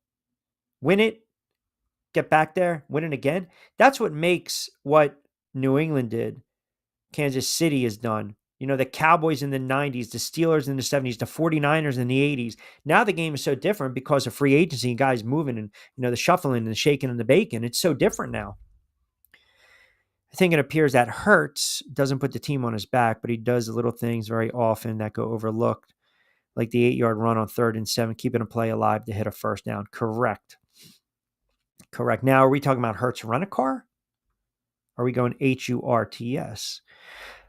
win it, get back there, win it again? That's what makes what New England did, Kansas City has done. You know, the Cowboys in the 90s, the Steelers in the 70s, the 49ers in the 80s. Now the game is so different because of free agency and guys moving and, you know, the shuffling and the shaking and the bacon. It's so different now. I think it appears that Hurts doesn't put the team on his back, but he does the little things very often that go overlooked, like the 8-yard run on 3rd and 7, keeping a play alive to hit a first down. Correct. Now, are we talking about Hurts run a car? Are we going Hurts?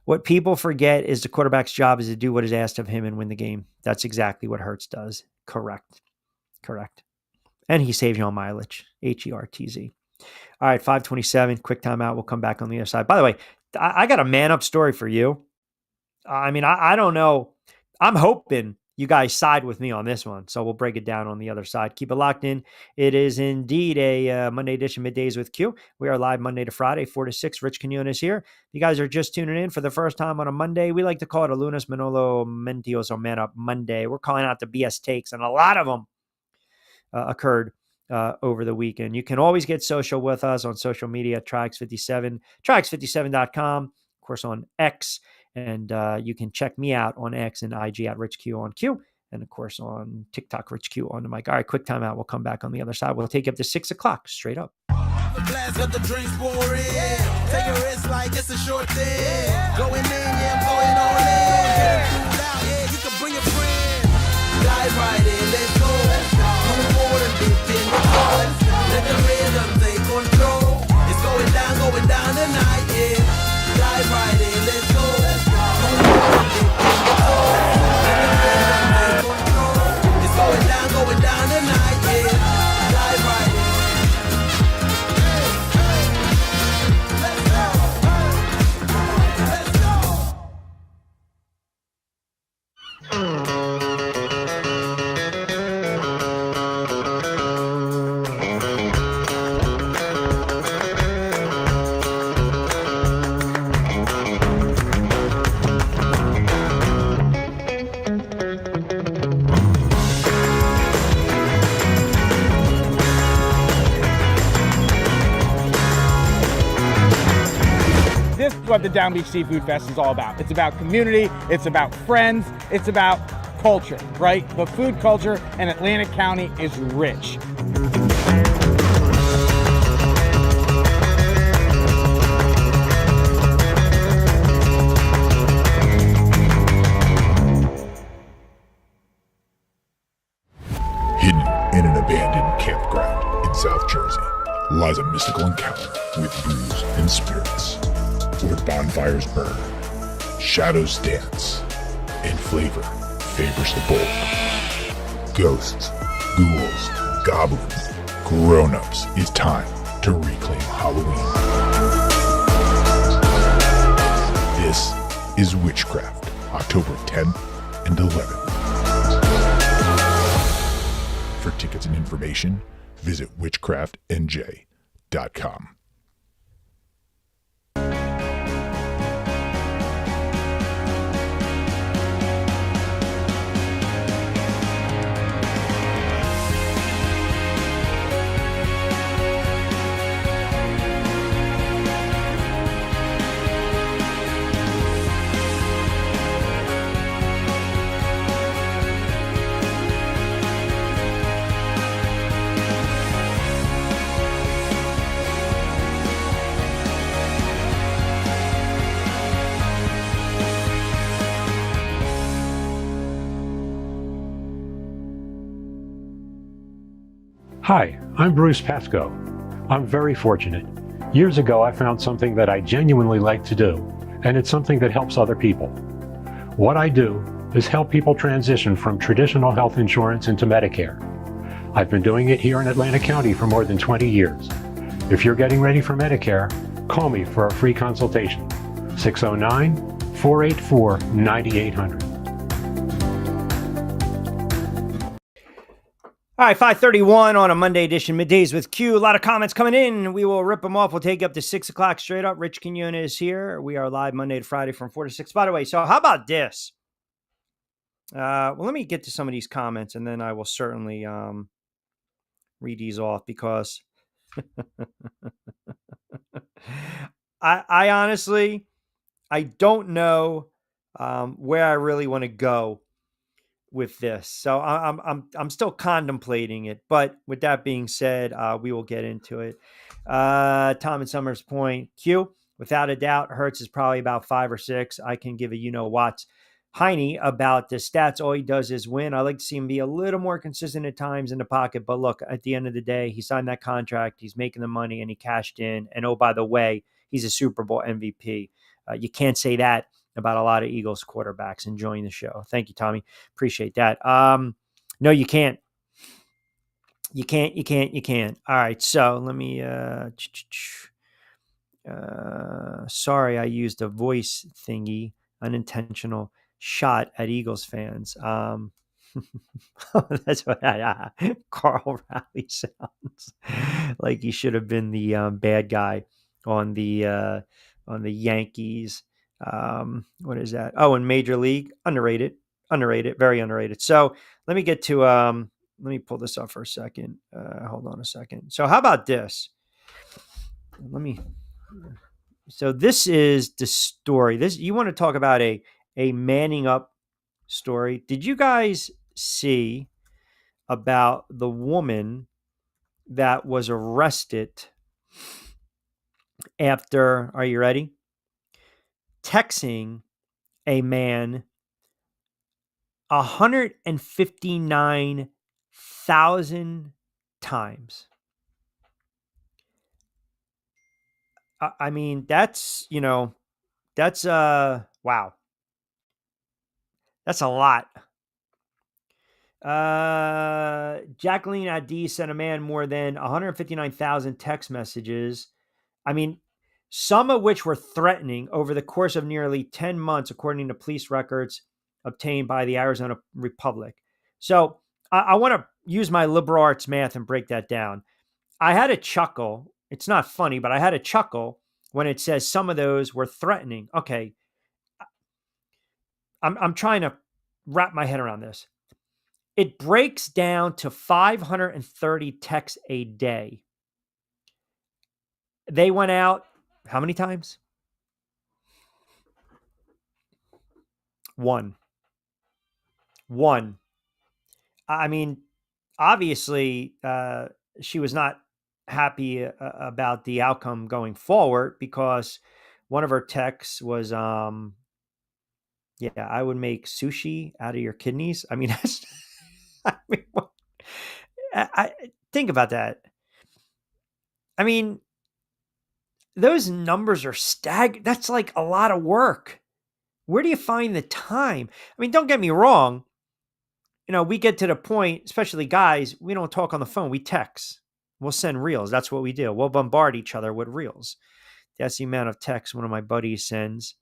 What people forget is the quarterback's job is to do what is asked of him and win the game. That's exactly what Hurts does. Correct. And he saves you on mileage. Hertz. All right, 5:27, quick timeout. We'll come back on the other side. By the way, I got a man-up story for you. I mean, I don't know. I'm hoping you guys side with me on this one, so we'll break it down on the other side. Keep it locked in. It is indeed a Monday edition Middays with Q. We are live Monday to Friday, 4 to 6. Rich Quiñones here. If you guys are just tuning in for the first time on a Monday, we like to call it a Lunes Manolo Mentios Man Up Monday. We're calling out the BS takes, and a lot of them occurred over the weekend. You can always get social with us on social media, TriX57, TriX57.com, of course on X, and you can check me out on X and IG at RichQ on Q, and of course on TikTok, RichQ on the mic. All right, quick timeout. We'll come back on the other side. We'll take you up to 6 o'clock, straight up. The glass got the drinks pouring. Take a risk like it's a short thing. Going in, yeah, I'm going all in. Get it cool out, yeah, you can bring a friend. Dive right in, let's go. Move forward and dip in the flow. Let the rhythm take control. It's going down tonight, yeah. Dive right in, let's go. Move forward and dip in the flow. Let the rhythm take control. It's going down tonight, yeah. Dive right in. This is what the Down Beach Seafood Fest is all about. It's about community, it's about friends, it's about culture, right? The food culture in Atlantic County is rich. Hidden in an abandoned campground in South Jersey lies a mystical encounter with booze and spirits, where bonfires burn, shadows dance, and flavor favors the bold. Ghosts, ghouls, goblins, grown-ups, it's time to reclaim Halloween. This is Witchcraft, October 10th and 11th. For tickets and information, visit witchcraftnj.com. Hi, I'm Bruce Pascoe. I'm very fortunate. Years ago, I found something that I genuinely like to do, and it's something that helps other people. What I do is help people transition from traditional health insurance into Medicare. I've been doing it here in Atlantic County for more than 20 years. If you're getting ready for Medicare, call me for a free consultation. 609-484-9800. All right, 5:31 on a Monday edition, Middays with Q. A lot of comments coming in. We will rip them off. We'll take you up to 6 o'clock straight up. Rich Quiñones is here. We are live Monday to Friday from 4 to 6. By the way, so how about this? Well, let me get to some of these comments, and then I will certainly read these off because I honestly, I don't know where I really want to go with this. So I'm still contemplating it. But with that being said, we will get into it. Tom and Summers point, Q, without a doubt, Hertz is probably about 5 or 6. I can give a Watts Heine about the stats. All he does is win. I like to see him be a little more consistent at times in the pocket. But look, at the end of the day, he signed that contract. He's making the money and he cashed in. And oh, by the way, he's a Super Bowl MVP. You can't say that about a lot of Eagles quarterbacks enjoying the show. Thank you, Tommy. Appreciate that. No, you can't. You can't. All right. So let me, sorry, I used a voice thingy, unintentional shot at Eagles fans. That's what Carl Raleigh sounds like. He should have been the bad guy on the Yankees. What is that? Oh, in Major League, underrated, very underrated. So let me get to let me pull this up for a second. Hold on a second. So how about this? So this is the story. This, you want to talk about a manning up story. Did you guys see about the woman that was arrested after, are you ready? Texting a man 159,000 times. I mean, that's, wow. That's a lot. Jacqueline Adi sent a man more than 159,000 text messages. I mean, some of which were threatening over the course of nearly 10 months, according to police records obtained by the Arizona Republic. So I want to use my liberal arts math and break that down. I had a chuckle. It's not funny, but I had a chuckle when it says some of those were threatening. Okay. I'm trying to wrap my head around this. It breaks down to 530 texts a day. They went out how many times? One. I mean, obviously, she was not happy about the outcome going forward because one of her texts was, I would make sushi out of your kidneys. I mean, that's, I mean, I think about that. I mean, those numbers are that's like a lot of work. Where do you find the time? I mean, don't get me wrong. We get to the point, especially guys, we don't talk on the phone. We text. We'll send reels. That's what we do. We'll bombard each other with reels. That's the amount of text one of my buddies sends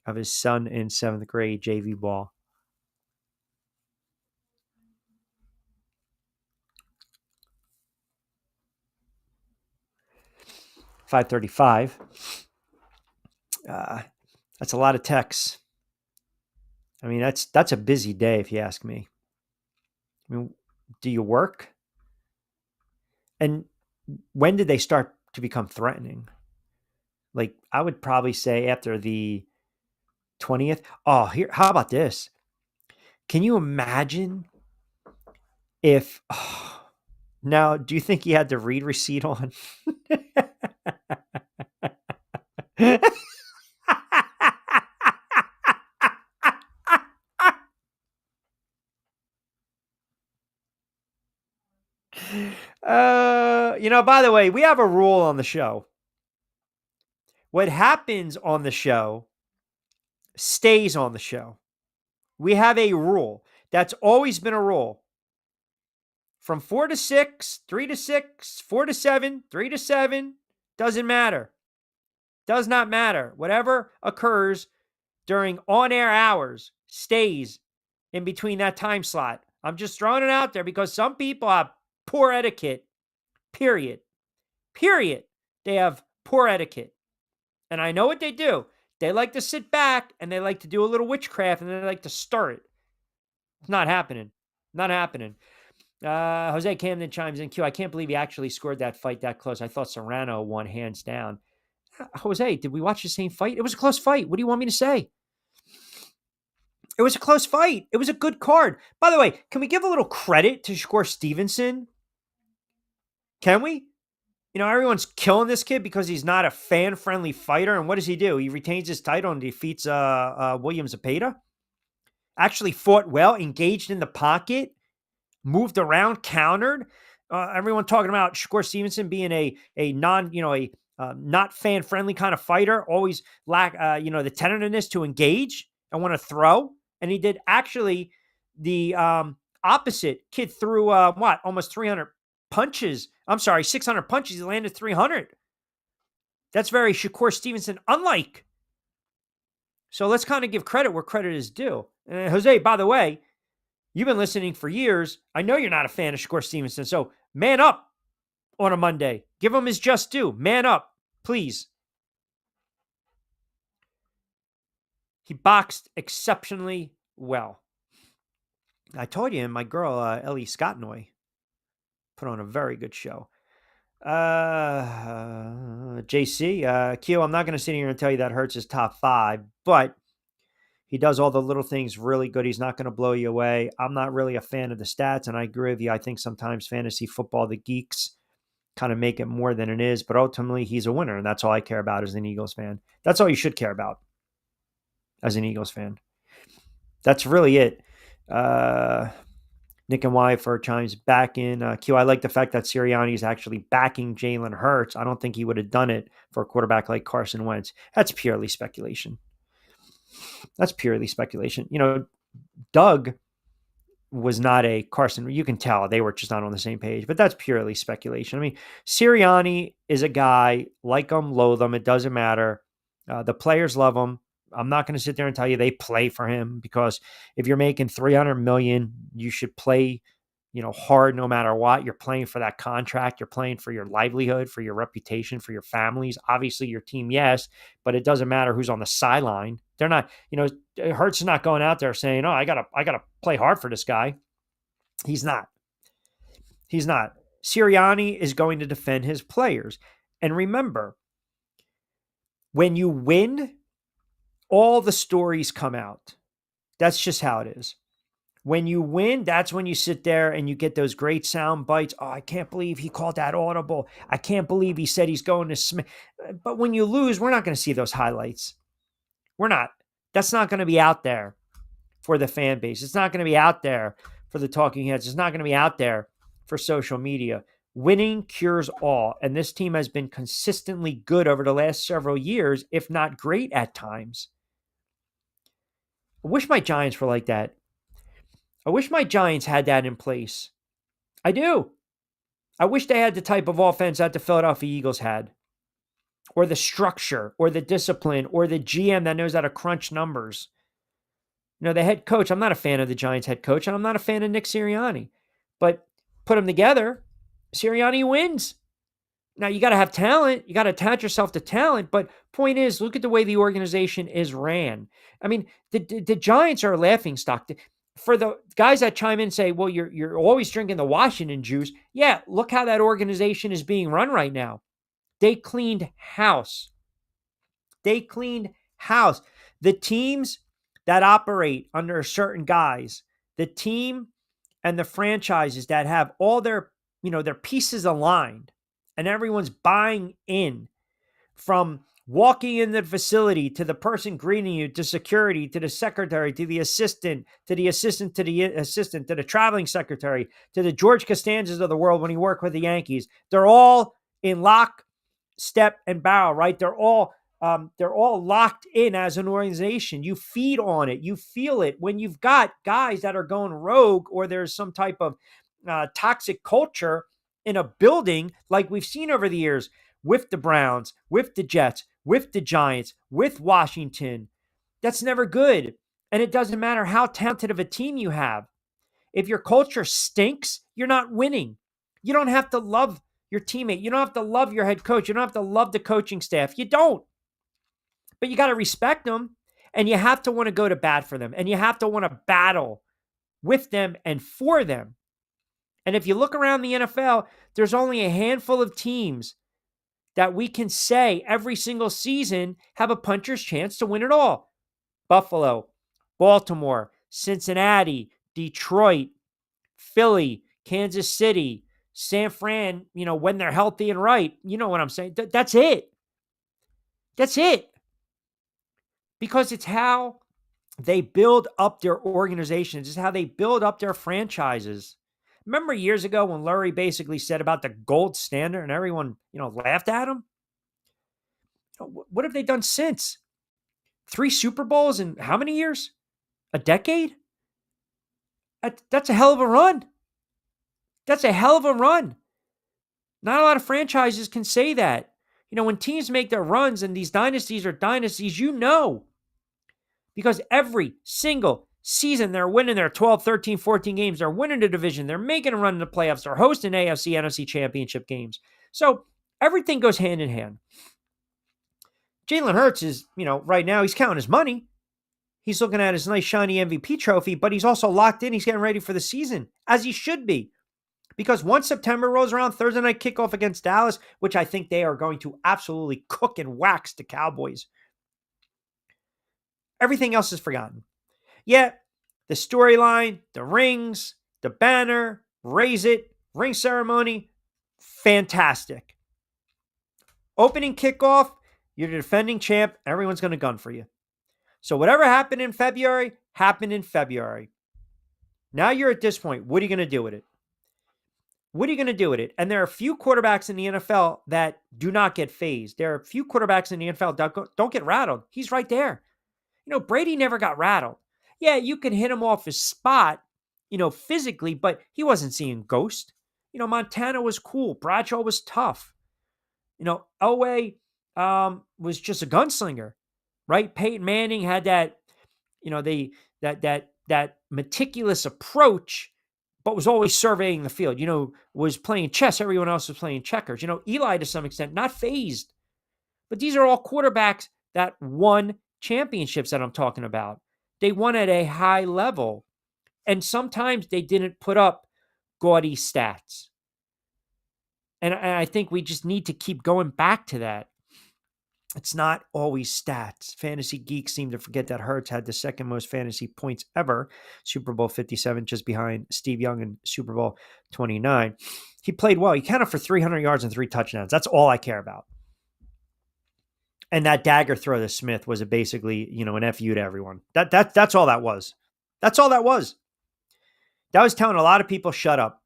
of his son in 7th grade JV ball. $5:35. That's a lot of texts. I mean, that's a busy day if you ask me. I mean, do you work? And when did they start to become threatening? Like, I would probably say after the 20th. Oh, here, how about this? Can you imagine if now, do you think he had the read receipt on? By the way, we have a rule on the show. What happens on the show stays on the show. We have a rule. That's always been a rule. From 4 to 6, 3 to 6, 4 to 7, 3 to 7, doesn't matter. Does not matter. Whatever occurs during on-air hours stays in between that time slot. I'm just throwing it out there because some people have poor etiquette. Period. They have poor etiquette. And I know what they do. They like to sit back and they like to do a little witchcraft and they like to stir it. It's not happening. Not happening. Jose Camden chimes in. Q, I can't believe he actually scored that fight that close. I thought Serrano won hands down. Jose, did we watch the same fight? It was a close fight. What do you want me to say? It was a close fight. It was a good card. By the way, can we give a little credit to Shakur Stevenson? Can we? Everyone's killing this kid because he's not a fan-friendly fighter. And what does he do? He retains his title and defeats William Zepeda. Actually fought well, engaged in the pocket, moved around, countered. Everyone talking about Shakur Stevenson being a not fan-friendly kind of fighter, always lack, the tenderness to engage and want to throw. And he did actually the opposite. Kid threw, almost 300 punches. I'm sorry, 600 punches. He landed 300. That's very Shakur Stevenson unlike. So let's kind of give credit where credit is due. And Jose, by the way, you've been listening for years. I know you're not a fan of Shakur Stevenson. So man up on a Monday. Give him his just due. Man up, please. He boxed exceptionally well. I told you, my girl, Ellie Scottnoy, put on a very good show. JC, Q, I'm not going to sit here and tell you that Hurts is top 5, but he does all the little things really good. He's not going to blow you away. I'm not really a fan of the stats, and I agree with you. I think sometimes fantasy football, the geeks kind of make it more than it is, but ultimately he's a winner, and that's all I care about as an Eagles fan. That's all you should care about as an Eagles fan. That's really it. Nick and Y for chimes back in. Q, I like the fact that Sirianni is actually backing Jalen Hurts. I don't think he would have done it for a quarterback like Carson Wentz. That's purely speculation. Doug was not a Carson. You can tell they were just not on the same page, but that's purely speculation. I mean, Sirianni is a guy, like him, loathe him. It doesn't matter. The players love him. I'm not going to sit there and tell you they play for him, because if you're making $300 million, you should play, hard no matter what. You're playing for that contract. You're playing for your livelihood, for your reputation, for your families. Obviously your team, yes, but it doesn't matter who's on the sideline. They're not, Hurts is not going out there saying, "Oh, I gotta play hard for this guy." He's not. Sirianni is going to defend his players. And remember, when you win, all the stories come out. That's just how it is. When you win, that's when you sit there and you get those great sound bites. Oh, I can't believe he called that audible. I can't believe he said he's going to But when you lose, we're not going to see those highlights. We're not. That's not going to be out there for the fan base. It's not going to be out there for the talking heads. It's not going to be out there for social media. Winning cures all, and this team has been consistently good over the last several years, if not great at times. I wish my Giants were like that. I wish my Giants had that in place. I do. I wish they had the type of offense that the Philadelphia Eagles had, or the structure, or the discipline, or the GM that knows how to crunch numbers. The head coach, I'm not a fan of the Giants head coach, and I'm not a fan of Nick Sirianni. But put them together, Sirianni wins. Now, you got to have talent. You got to attach yourself to talent. But point is, look at the way the organization is ran. I mean, the Giants are a laughingstock. For the guys that chime in and say, well, you're always drinking the Washington juice. Yeah, look how that organization is being run right now. They cleaned house. They cleaned house. The teams that operate under certain guys, the team and the franchises that have all their pieces aligned and everyone's buying in, from walking in the facility to the person greeting you, to security, to the secretary, to the assistant, to the assistant, to the assistant, to the traveling secretary, to the George Costanzas of the world when he worked with the Yankees. They're all in lock, step, and barrel, right? They're all locked in as an organization. You feed on it. You feel it when you've got guys that are going rogue, or there's some type of toxic culture in a building, like we've seen over the years with the Browns, with the Jets, with the Giants, with Washington. That's never good. And it doesn't matter how talented of a team you have. If your culture stinks, you're not winning. You don't have to love your teammate. You don't have to love your head coach. You don't have to love the coaching staff. You don't. But you got to respect them, and you have to want to go to bat for them, and you have to want to battle with them and for them. And if you look around the NFL, there's only a handful of teams that we can say every single season have a puncher's chance to win it all. Buffalo, Baltimore, Cincinnati, Detroit, Philly, Kansas City, San Fran, when they're healthy and right. You know what I'm saying? That's it. That's it. Because it's how they build up their organizations. It's how they build up their franchises. Remember years ago when Lurie basically said about the gold standard and everyone, laughed at him? What have they done since? 3 Super Bowls in how many years? A decade? That's a hell of a run. That's a hell of a run. Not a lot of franchises can say that. When teams make their runs and these dynasties are dynasties, because every single season they're winning their 12, 13, 14 games. They're winning the division. They're making a run in the playoffs. They're hosting AFC, NFC championship games. So everything goes hand in hand. Jalen Hurts is, right now he's counting his money. He's looking at his nice shiny MVP trophy, but he's also locked in. He's getting ready for the season, as he should be. Because once September rolls around, Thursday night kickoff against Dallas, which I think they are going to absolutely cook and wax the Cowboys. Everything else is forgotten. Yeah, the storyline, the rings, the banner, raise it, ring ceremony, fantastic. Opening kickoff, you're the defending champ. Everyone's going to gun for you. So whatever happened in February, happened in February. Now you're at this point. What are you going to do with it? What are you going to do with it? And there are a few quarterbacks in the NFL that do not get phased. There are a few quarterbacks in the NFL that don't get rattled. He's right there. Brady never got rattled. Yeah, you can hit him off his spot, physically, but he wasn't seeing ghost. Montana was cool. Bradshaw was tough. Elway was just a gunslinger, right? Peyton Manning had that, that meticulous approach, but was always surveying the field, was playing chess. Everyone else was playing checkers. Eli, to some extent, not phased. But these are all quarterbacks that won championships that I'm talking about. They won at a high level. And sometimes they didn't put up gaudy stats. And I think we just need to keep going back to that. It's not always stats. Fantasy geeks seem to forget that Hurts had the second most fantasy points ever, Super Bowl 57, just behind Steve Young in Super Bowl 29. He played well. He counted for 300 yards and 3 touchdowns. That's all I care about. And that dagger throw to Smith was basically, an FU to everyone. That's all that was. That's all that was. That was telling a lot of people, shut up.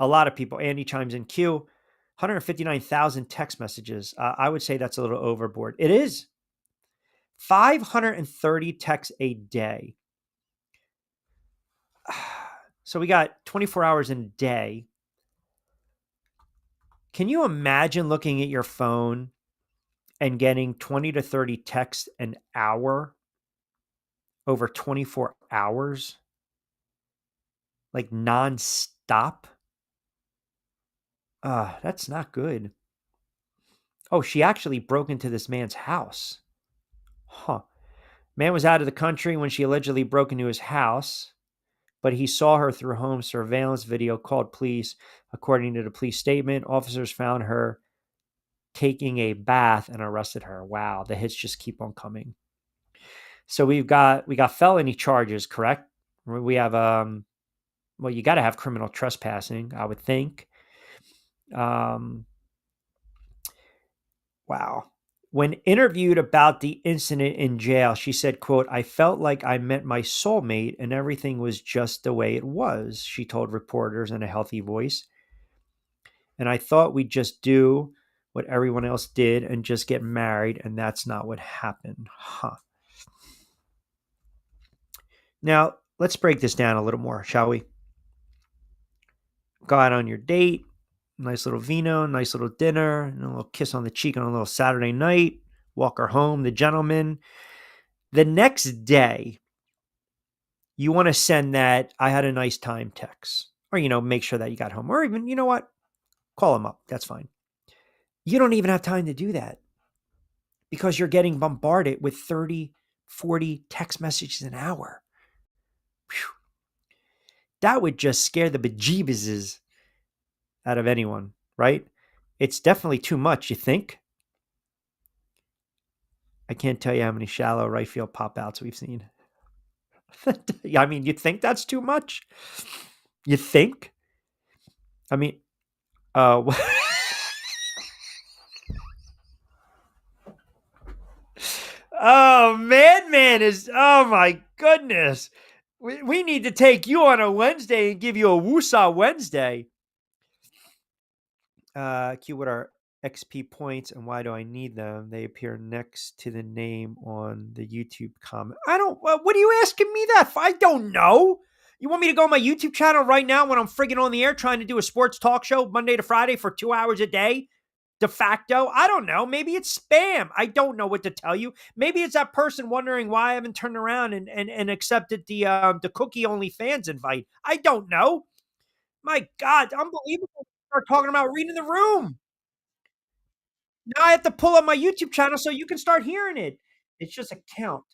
A lot of people. Andy chimes in. Q, 159,000 text messages. I would say that's a little overboard. It is. 530 texts a day. So we got 24 hours in a day. Can you imagine looking at your phone and getting 20 to 30 texts an hour over 24 hours? Like nonstop? That's not good. Oh, she actually broke into this man's house. Huh. Man was out of the country when she allegedly broke into his house, but he saw her through home surveillance video, called police. According to the police statement, officers found her taking a bath and arrested her. Wow, the hits just keep on coming. So we got felony charges, correct? We have well, you got to have criminal trespassing, I would think. Wow. When interviewed about the incident in jail, she said, quote, "I felt like I met my soulmate and everything was just the way it was," she told reporters in a healthy voice. "And I thought we'd just do what everyone else did and just get married, and that's not what happened." Huh. Now, let's break this down a little more, shall we? Go out on your date, nice little vino, nice little dinner, and a little kiss on the cheek on a little Saturday night, walk her home, the gentleman. The next day, you want to send that "I had a nice time" text, or, make sure that you got home, or even, you know what? Call him up. That's fine. You don't even have time to do that because you're getting bombarded with 30, 40 text messages an hour. Whew. That would just scare the bejeebuses out of anyone, right? It's definitely too much, you think? I can't tell you how many shallow right field pop outs we've seen. I mean, you think that's too much? You think? I mean, oh, man is, oh my goodness. We need to take you on a Wednesday and give you a Woosah Wednesday. Q, what are XP points and why do I need them? They appear next to the name on the YouTube comment. What are you asking me that for? I don't know. You want me to go on my YouTube channel right now when I'm friggin' on the air trying to do a sports talk show Monday to Friday for 2 hours a day? De facto? I don't know. Maybe it's spam. I don't know what to tell you. Maybe it's that person wondering why I haven't turned around and accepted the cookie only fans invite. I don't know. My God, unbelievable. Start talking about reading the room. Now I have to pull up my YouTube channel so you can start hearing it. It's just a count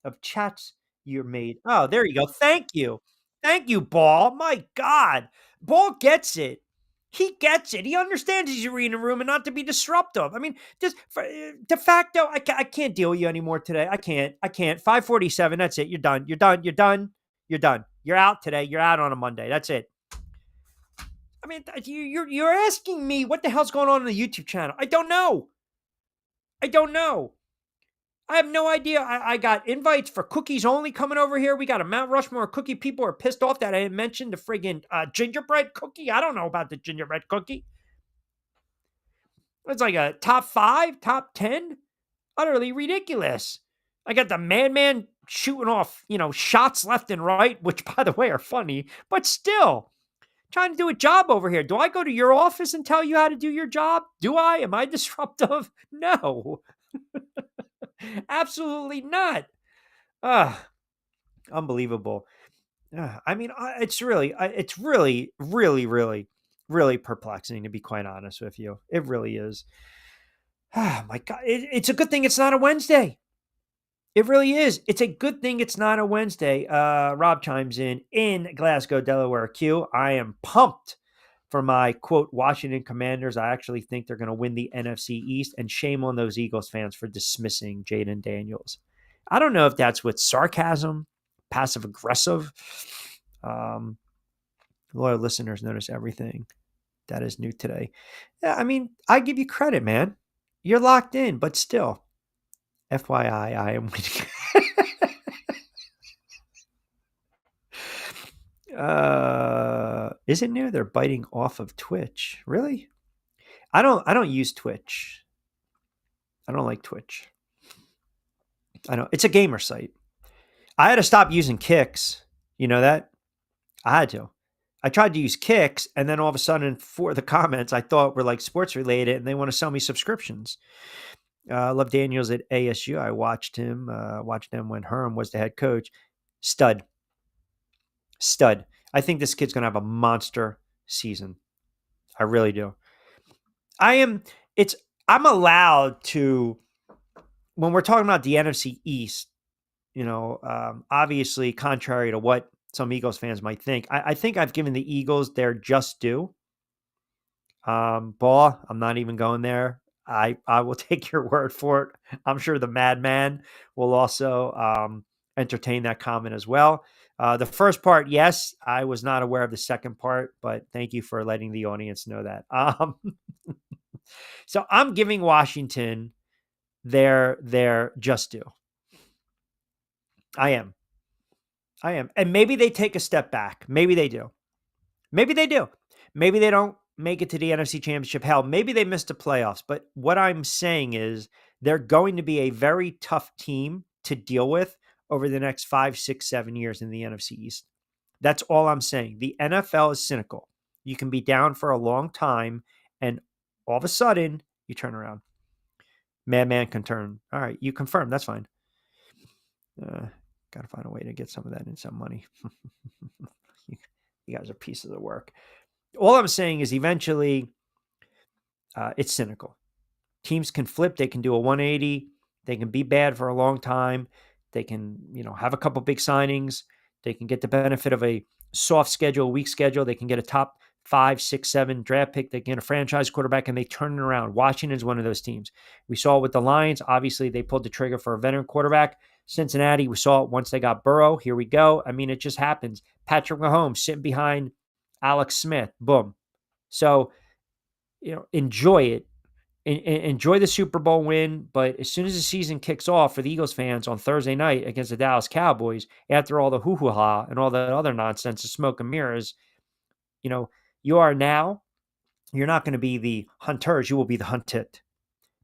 of chats you're made. Oh, there you go. Thank you. Thank you, Ball. My God. Ball gets it. He gets it. He understands he's reading a room and not to be disruptive. I mean, just de facto, I can't deal with you anymore today. I can't. 5:47. That's it. You're done. You're done. You're done. You're done. You're out today. You're out on a Monday. That's it. I mean, you're asking me what the hell's going on in the YouTube channel. I don't know. I have no idea. I got invites for cookies only coming over here. We got a Mount Rushmore of cookie. People are pissed off that I didn't mention the friggin' gingerbread cookie. I don't know about the gingerbread cookie. It's like a top 5, top 10. Utterly ridiculous. I got the madman shooting off, shots left and right, which, by the way, are funny, but still. Trying to do a job over here. Do I go to your office and tell you how to do your job? Do I? Am I disruptive? No. Absolutely not. Unbelievable. I mean, it's really, really perplexing, to be quite honest with you. It really is. Oh my God. It's a good thing it's not a Wednesday. It really is. It's a good thing it's not a Wednesday. Rob chimes in Glasgow, Delaware. Q, I am pumped for my, quote, Washington Commanders. I actually think they're going to win the NFC East, and shame on those Eagles fans for dismissing Jaden Daniels. I don't know if that's with sarcasm, passive aggressive. Loyal listeners notice everything that is new today. Yeah, I mean, I give you credit, man. You're locked in, but still. FYI, I am winning. Is it new? They're biting off of Twitch. Really? I don't use Twitch. I don't like Twitch. I don't. It's a gamer site. I had to stop using Kicks. You know that? I had to. I tried to use Kicks, and then all of a sudden, for the comments I thought were like sports related, and they want to sell me subscriptions. I love Daniels at ASU. I watched him. Watched him when Herm was the head coach. Stud. I think this kid's going to have a monster season. I really do. I am. It's. I'm allowed to. When we're talking about the NFC East, obviously, contrary to what some Eagles fans might think, I think I've given the Eagles their just due. Ball, I'm not even going there. I will take your word for it. I'm sure the madman will also entertain that comment as well. The first part, yes, I was not aware of the second part, but thank you for letting the audience know that. So I'm giving Washington their just due. I am. And maybe they take a step back. Maybe they do. Maybe they do. Maybe they don't make it to the NFC Championship. Hell, maybe they missed the playoffs. But what I'm saying is they're going to be a very tough team to deal with over the next 5, 6, 7 years in the NFC East. That's all I'm saying. The NFL is cynical. You can be down for a long time, and all of a sudden, you turn around. Madman can turn. All right, you confirm. That's fine. Got to find a way to get some of that in some money. You guys are pieces of work. All I'm saying is eventually it's cynical. Teams can flip. They can do a 180. They can be bad for a long time. They can, have a couple big signings. They can get the benefit of a soft schedule, weak schedule. They can get a top 5, 6, 7 draft pick. They get a franchise quarterback, and they turn it around. Washington's one of those teams. We saw it with the Lions. Obviously, they pulled the trigger for a veteran quarterback. Cincinnati, we saw it once they got Burrow. Here we go. I mean, it just happens. Patrick Mahomes sitting behind Alex Smith. Boom. So, enjoy it. Enjoy the Super Bowl win. But as soon as the season kicks off for the Eagles fans on Thursday night against the Dallas Cowboys, after all the hoo-hoo-ha and all that other nonsense of smoke and mirrors, you're not going to be the hunters. You will be the hunted,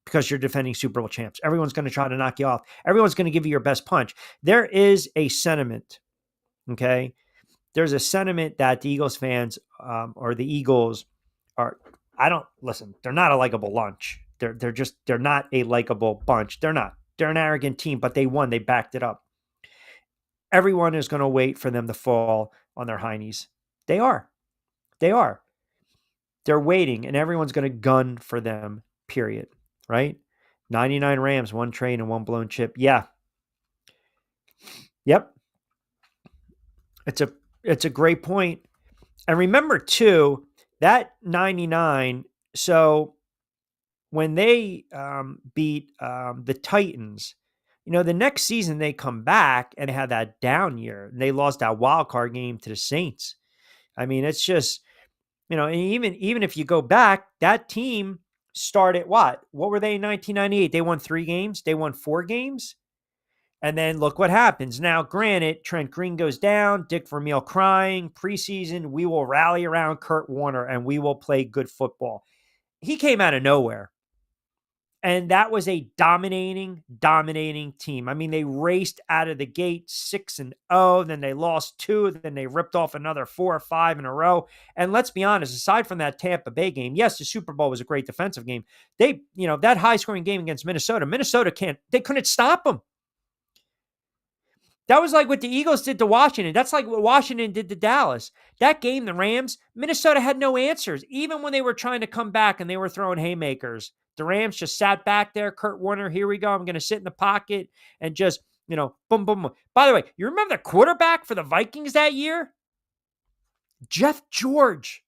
because you're defending Super Bowl champs. Everyone's going to try to knock you off. Everyone's going to give you your best punch. There is a sentiment, okay? There's a sentiment that the Eagles fans or the Eagles are, they're not a likable lunch. They're not a likable bunch. They're not. They're an arrogant team, but they won. They backed it up. Everyone is going to wait for them to fall on their heinies. They are. They're waiting, and everyone's going to gun for them, period. Right? 99 Rams, 1 train and 1 blown chip. Yeah. Yep. It's a great point. And remember too, that 99, so when they beat the Titans, the next season they come back and had that down year, and they lost that wild card game to the Saints. I mean, it's just, and even if you go back, that team started what were they in 1998? They won 3 games. They won 4 games. And then look what happens. Now, granted, Trent Green goes down, Dick Vermeil crying, preseason, we will rally around Kurt Warner and we will play good football. He came out of nowhere. And that was a dominating team. I mean, they raced out of the gate 6-0, then they lost 2, then they ripped off another 4 or 5 in a row. And let's be honest, aside from that Tampa Bay game, yes, the Super Bowl was a great defensive game. They, that high-scoring game against Minnesota they couldn't stop them. That was like what the Eagles did to Washington. That's like what Washington did to Dallas. That game, the Rams, Minnesota had no answers. Even when they were trying to come back and they were throwing haymakers, the Rams just sat back there. Kurt Warner, here we go. I'm going to sit in the pocket and just, boom, boom, boom. By the way, you remember the quarterback for the Vikings that year? Jeff George.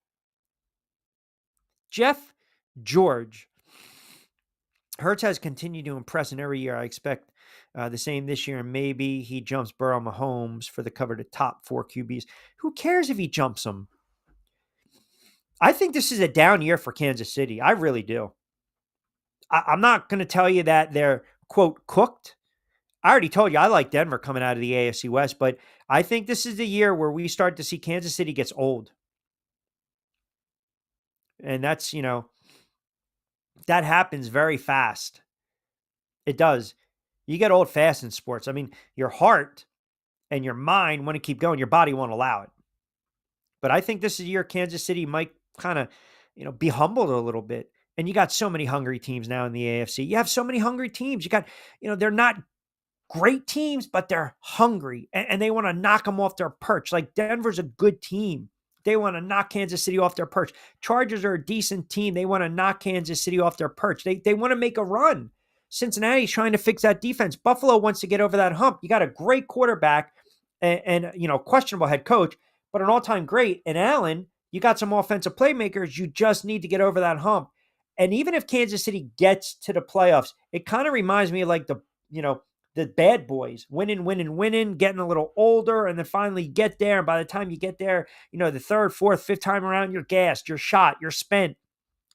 Hurts has continued to impress in every year. I expect the same this year, and maybe he jumps Burrow Mahomes for the cover to top 4 QBs. Who cares if he jumps them? I think this is a down year for Kansas City. I really do. I'm not going to tell you that they're, quote, cooked. I already told you I like Denver coming out of the AFC West, but I think this is the year where we start to see Kansas City gets old. And that's, that happens very fast. It does. You get old fast in sports. I mean, your heart and your mind want to keep going. Your body won't allow it. But I think this is a year Kansas City might kind of, be humbled a little bit. And you got so many hungry teams now in the AFC. You have so many hungry teams. You got, they're not great teams, but they're hungry and they want to knock them off their perch. Like Denver's a good team. They want to knock Kansas City off their perch. Chargers are a decent team. They want to knock Kansas City off their perch. They want to make a run. Cincinnati's trying to fix that defense. Buffalo wants to get over that hump. You got a great quarterback and questionable head coach, but an all-time great. And Allen, you got some offensive playmakers. You just need to get over that hump. And even if Kansas City gets to the playoffs, it kind of reminds me of like the bad boys, winning, getting a little older, and then finally get there. And by the time you get there, the third, fourth, fifth time around, you're gassed, you're shot, you're spent.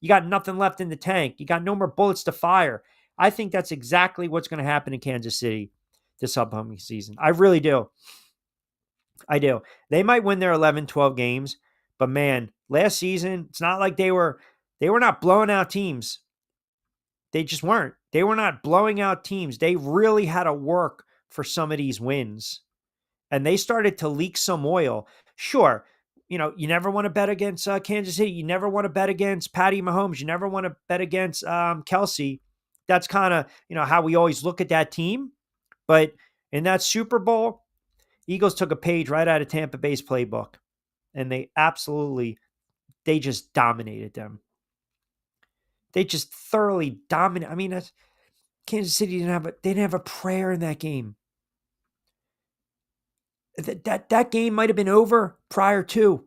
You got nothing left in the tank. You got no more bullets to fire. I think that's exactly what's going to happen in Kansas City this upcoming season. I really do. I do. They might win their 11, 12 games, but man, last season, it's not like they were not blowing out teams. They just weren't. They were not blowing out teams. They really had to work for some of these wins. And they started to leak some oil. Sure, you never want to bet against Kansas City. You never want to bet against Patty Mahomes. You never want to bet against Kelsey. That's kind of, how we always look at that team. But in that Super Bowl, Eagles took a page right out of Tampa Bay's playbook. And they just dominated them. They just thoroughly dominated. I mean, Kansas City didn't have a prayer in that game. That game might have been over prior to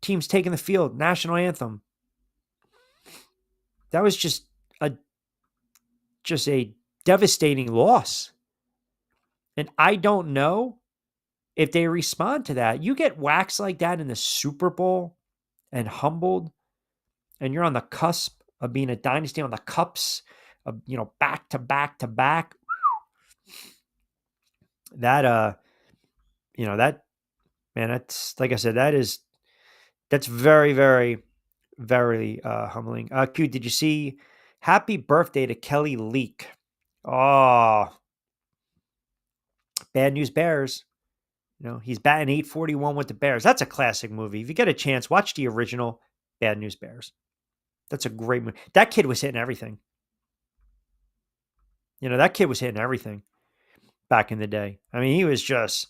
teams taking the field, national anthem. That was just a devastating loss. And I don't know if they respond to that. You get waxed like that in the Super Bowl and humbled, and you're on the cusp of being a dynasty, on the cups of, back to back to back. That, that's, like I said, that's very, very, very humbling. Q, did you see happy birthday to Kelly Leak? Oh, Bad News Bears. He's batting 841 with the Bears. That's a classic movie. If you get a chance, watch the original Bad News Bears. That's a great movie. That kid was hitting everything. That kid was hitting everything back in the day. I mean, he was just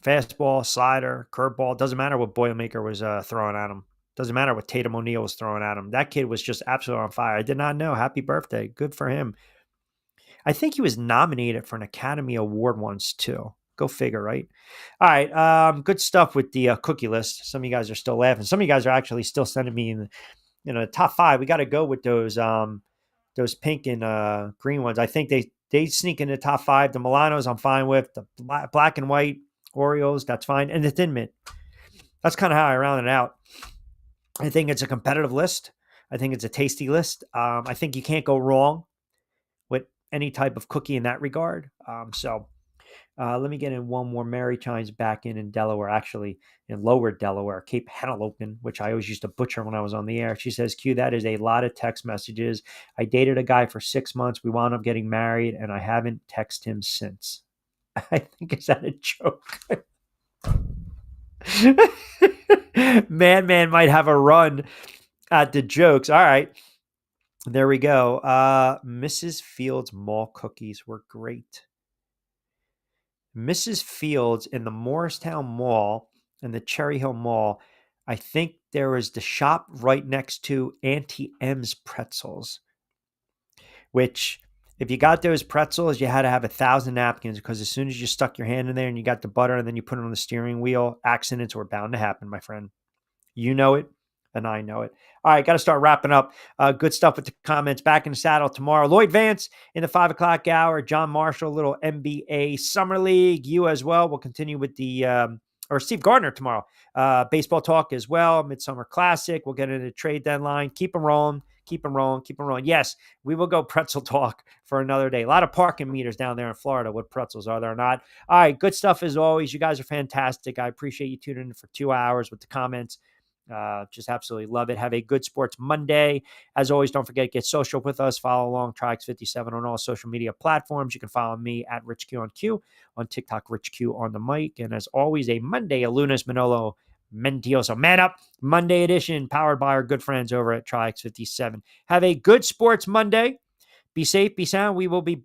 fastball, slider, curveball. Doesn't matter what Boilermaker was throwing at him. Doesn't matter what Tatum O'Neal was throwing at him. That kid was just absolutely on fire. I did not know. Happy birthday. Good for him. I think he was nominated for an Academy Award once too. Go figure, right? All right. Good stuff with the cookie list. Some of you guys are still laughing. Some of you guys are actually still sending me in the top 5. We got to go with those pink and green ones. I think they sneak in the top 5. The Milanos I'm fine with. The black and white Oreos, that's fine. And the Thin Mint. That's kind of how I round it out. I think it's a competitive list. I think it's a tasty list. I think you can't go wrong with any type of cookie in that regard. Let me get in one more. Mary chimes back in Delaware, actually in Lower Delaware, Cape Henlopen, which I always used to butcher when I was on the air. She says, Q, that is a lot of text messages. I dated a guy for 6 months. We wound up getting married, and I haven't texted him since. I think, is that a joke? Man might have a run at the jokes. All right. There we go. Mrs. Fields mall cookies were great. Mrs. Fields in the Morristown Mall and the Cherry Hill Mall, I think there was the shop right next to Auntie M's Pretzels, which if you got those pretzels, you had to have 1,000 napkins because as soon as you stuck your hand in there and you got the butter and then you put it on the steering wheel, accidents were bound to happen, my friend. You know it, and I know it. All right, got to start wrapping up. Good stuff with the comments. Back in the saddle tomorrow. Lloyd Vance in the 5 o'clock hour. John Marshall, a little NBA Summer League. You as well. We'll continue with or Steve Gardner tomorrow. Baseball talk as well. Midsummer Classic. We'll get into the trade deadline. Keep them rolling. Keep them rolling. Keep them rolling. Yes, we will go pretzel talk for another day. A lot of parking meters down there in Florida with pretzels, are there not? All right, good stuff as always. You guys are fantastic. I appreciate you tuning in for 2 hours with the comments. Just absolutely love it. Have a good Sports Monday. As always, don't forget, get social with us. Follow along TriX57 on all social media platforms. You can follow me at RichQ on Q, on TikTok, RichQ on the mic. And as always, a Monday, a Lunes Manolo Mentioso. Man Up Monday edition, powered by our good friends over at TriX57. Have a good Sports Monday. Be safe, be sound. We will be back.